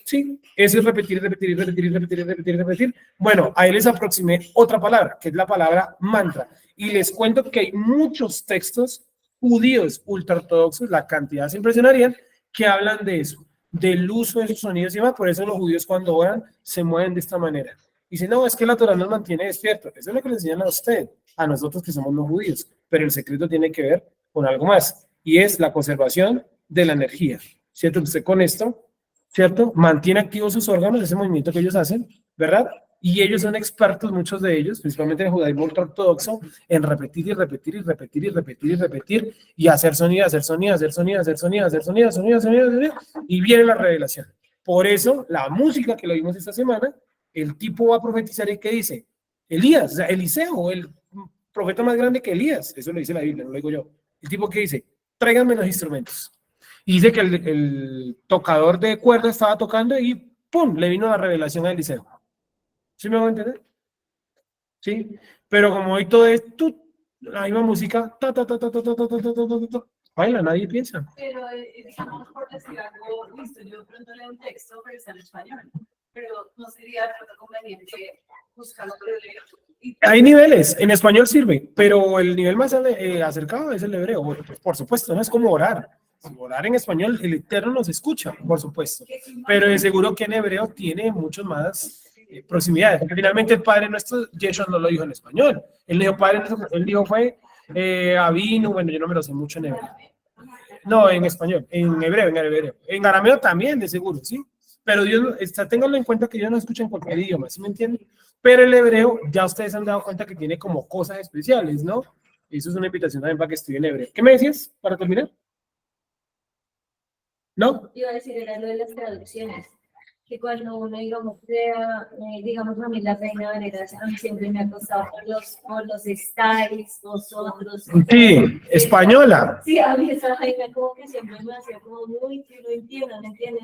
Sí, eso es repetir, repetir, repetir, repetir, repetir, repetir. Bueno, ahí les aproximé otra palabra, que es la palabra mantra. Y les cuento que hay muchos textos judíos ultraortodoxos, la cantidad se impresionarían, que hablan de eso, del uso de esos sonidos y demás. Por eso los judíos cuando oran se mueven de esta manera. Dice, no, es que la Torá nos mantiene despiertos. Eso es lo que le enseñan a usted, a nosotros que somos no judíos. Pero el secreto tiene que ver con algo más, y es la conservación de la energía, ¿cierto? Usted con esto, ¿cierto? Mantiene activos sus órganos, ese movimiento que ellos hacen, ¿verdad? Y ellos son expertos, muchos de ellos, principalmente en el judaísmo ultraortodoxo, en repetir y repetir y repetir y repetir y repetir y hacer sonido, hacer sonido, hacer sonido, hacer sonido, hacer sonido, sonido, sonido, sonido, y viene la revelación. Por eso, la música que lo vimos esta semana, el tipo va a profetizar y ¿qué dice? Elías, o sea, Eliseo, el profeta más grande que Elías, eso lo dice la Biblia, no lo digo yo. El tipo que dice, tráiganme los instrumentos. Y dice que el tocador de cuerda estaba tocando y ¡pum! Le vino la revelación a Eliseo. ¿Sí me van a entender? Sí, pero como hoy todo es la misma música, baila, nadie piensa. Pero, digamos, por decir algo, listo, yo de pronto leo un texto, pero está en español, pero no sería de pronto conveniente buscarlo por el hebreo. Hay niveles, en español sirve, pero el nivel más acercado es el hebreo, por supuesto, no es como orar. Orar en español, el Eterno nos escucha, por supuesto, pero de seguro que en hebreo tiene mucho más proximidades, porque finalmente el Padre Nuestro, Yeshua no lo dijo en español, él dijo Padre Nuestro, él dijo fue Avinu, bueno, yo no me lo sé mucho en hebreo. No, en español, en hebreo, en arameo también, de seguro, ¿sí? Pero Dios, ténganlo en cuenta que Dios no escucha en cualquier idioma, ¿sí me entienden? Pero el hebreo, ya ustedes han dado cuenta que tiene como cosas especiales, ¿no? Eso es una invitación también para que estudien hebreo. ¿Qué me decías para terminar? ¿No? Iba a decir, era lo de las traducciones, que cuando uno, digamos, crea, digamos, a mí la Reina Valera, a mí siempre me ha costado por los estáis, vosotros. Sí, española. Sí, a mí esa vaina como que siempre me hacía como muy, que no entiendo, no entiendo.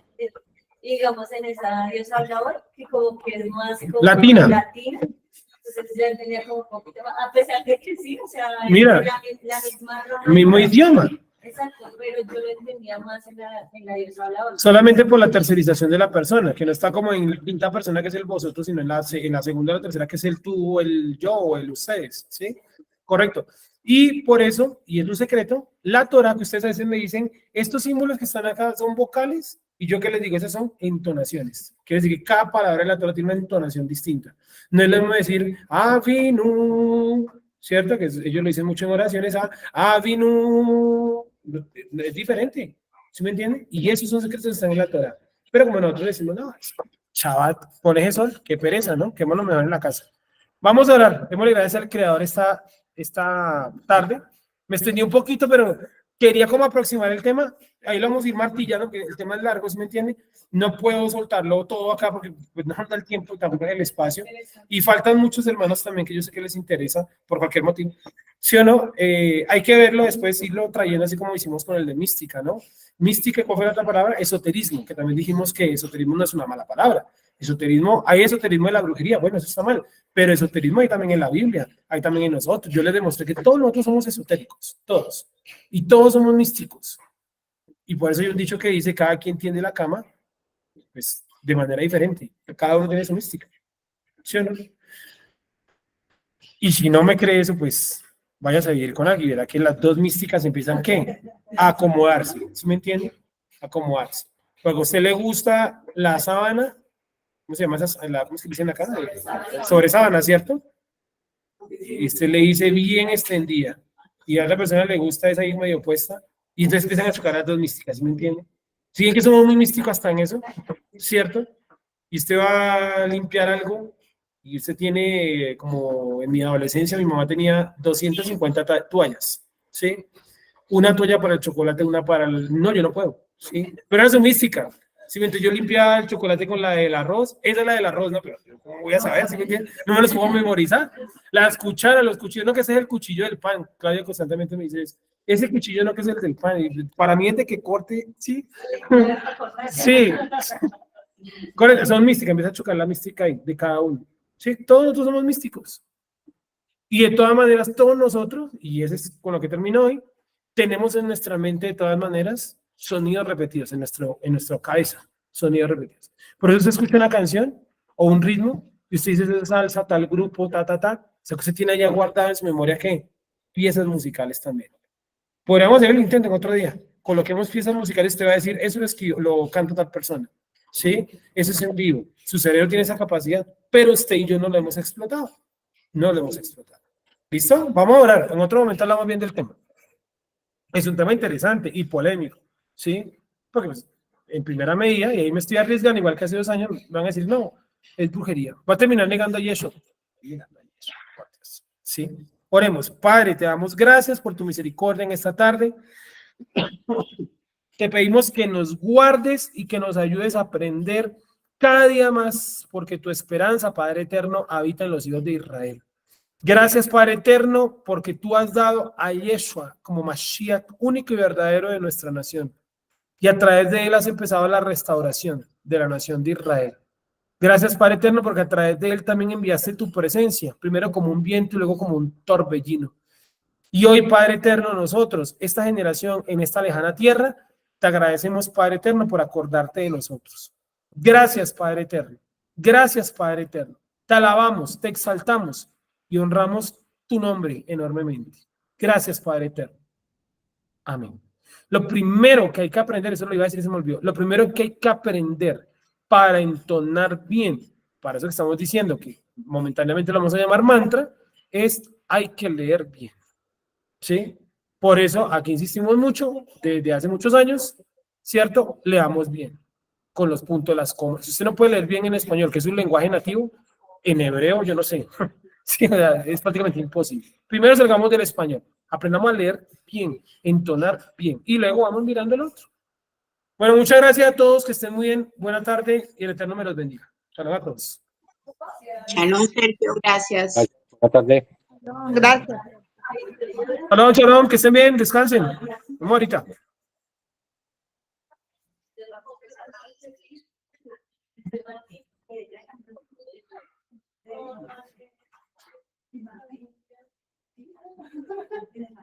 Y digamos, en esa Dios hablador, que como que es más como Latina. Entonces ya tenía como un poquito más, a pesar de que sí, o sea, Mira, la misma mismo idioma. Exacto, pero yo lo entendía más en la Dios hablador. Solamente por la tercerización de la persona, que no está como en quinta persona que es el vosotros, sino en la segunda o la tercera que es el tú, el yo o el ustedes, ¿sí? Correcto. Y por eso, y es un secreto, la Torah que ustedes a veces me dicen, estos símbolos que están acá son vocales, y yo que les digo, esas son entonaciones. Quiere decir que cada palabra de la Torah tiene una entonación distinta. No es lo mismo decir, Avinu, ¿cierto? Que ellos lo dicen mucho en oraciones, Avinu, es diferente, ¿sí me entienden? Y esos son secretos que están en la Torah. Pero como nosotros decimos, no, Shabbat, pones eso, qué pereza, ¿no? Quémonos mejor en la casa. Vamos a orar, démosle gracias al Creador esta tarde. Me extendí un poquito, pero quería como aproximar el tema. Ahí lo vamos a ir martillando, que el tema es largo, ¿sí me entiende? No puedo soltarlo todo acá porque pues, no da el tiempo y tampoco el espacio. Y faltan muchos hermanos también que yo sé que les interesa por cualquier motivo. ¿Sí o no? Hay que verlo después, irlo trayendo así como hicimos con el de mística, ¿no? Mística, ¿cuál fue la otra palabra? Esoterismo, que también dijimos que esoterismo no es una mala palabra. Esoterismo, hay esoterismo de la brujería, bueno, eso está mal, pero esoterismo hay también en la Biblia, hay también en nosotros. Yo les demostré que todos nosotros somos esotéricos, todos, y todos somos místicos. Y por eso hay un dicho que dice, cada quien tiende la cama, pues, de manera diferente. Cada uno tiene su mística. ¿Sí o no? Y si no me cree eso, pues, vayas a vivir con alguien y verá que las dos místicas empiezan, ¿qué? A acomodarse. ¿Sí me entiende? Acomodarse. Porque a usted le gusta la sábana, ¿cómo se llama esa? ¿Cómo se dice acá? Sobre sábana, ¿cierto? Y usted le dice bien extendida. Y a otra persona le gusta esa ahí medio puesta. Y entonces empiezan a chocar las dos místicas, ¿sí me entiende? Si bien que somos muy místicos hasta en eso, ¿cierto? Y usted va a limpiar algo y usted tiene, como en mi adolescencia, mi mamá tenía 250 toallas, ¿sí? Una toalla para el chocolate, una para el... No, yo no puedo, ¿sí? Pero eso es mística. ¿Sí? Entonces yo limpiaba el chocolate con la del arroz, esa es la del arroz, ¿no? Pero ¿cómo voy a saber? ¿Sí me entiendes? No me los puedo memorizar. Las cucharas, los cuchillos, no, que ese es el cuchillo del pan. Claudia constantemente me dice eso. Ese cuchillo no, que es el del pan. Y para mí es de que corte, ¿sí? Sí. Correcto, son místicas, empieza a chocar la mística ahí de cada uno. Sí, todos nosotros somos místicos. Y de todas maneras, todos nosotros, y ese es con lo que termino hoy, tenemos en nuestra mente de todas maneras sonidos repetidos en nuestra cabeza, sonidos repetidos. Por eso se escucha una canción o un ritmo y usted dice esa salsa, tal grupo, o sea que usted tiene allá guardada en su memoria que piezas musicales también. Podríamos hacer el intento en otro día. Coloquemos piezas musicales, usted va a decir, eso es que lo canta tal persona. ¿sí? Eso es en vivo. Su cerebro tiene esa capacidad, pero usted y yo no lo hemos explotado. No lo hemos explotado. ¿Listo? Vamos a orar. En otro momento hablamos bien del tema. Es un tema interesante y polémico, ¿sí? Porque pues, en primera medida, y ahí me estoy arriesgando, igual que hace 2 años, me van a decir, no, es brujería. Va a terminar negando a Yeshua. ¿Sí? Oremos. Padre, te damos gracias por tu misericordia en esta tarde. Te pedimos que nos guardes y que nos ayudes a aprender cada día más, porque tu esperanza, Padre eterno, habita en los hijos de Israel. Gracias, Padre eterno, porque tú has dado a Yeshua como Mashiach único y verdadero de nuestra nación. Y a través de él has empezado la restauración de la nación de Israel. Gracias, Padre eterno, porque a través de él también enviaste tu presencia, primero como un viento y luego como un torbellino. Y hoy, Padre eterno, nosotros, esta generación en esta lejana tierra, te agradecemos, Padre eterno, por acordarte de nosotros. Gracias, Padre eterno. Gracias, Padre eterno. Te alabamos, te exaltamos y honramos tu nombre enormemente. Gracias, Padre eterno. Amén. Lo primero que hay que aprender, eso lo iba a decir y se me olvidó, lo primero que hay que aprender para entonar bien, para eso que estamos diciendo que momentáneamente lo vamos a llamar mantra, es hay que leer bien. ¿Sí? Por eso aquí insistimos mucho, desde hace muchos años, ¿cierto? Leamos bien, con los puntos, las comas. Si usted no puede leer bien en español, que es un lenguaje nativo, en hebreo, yo no sé. Sí, es prácticamente imposible. Primero salgamos del español, aprendamos a leer bien, entonar bien, y luego vamos mirando el otro. Bueno, muchas gracias a todos, que estén muy bien, buena tarde, y el Eterno me los bendiga. Shalom a todos. Shalom, Sergio, gracias. Buenas tardes. Gracias. Shalom, shalom, que estén bien, descansen. Vamos ahorita. Thank you.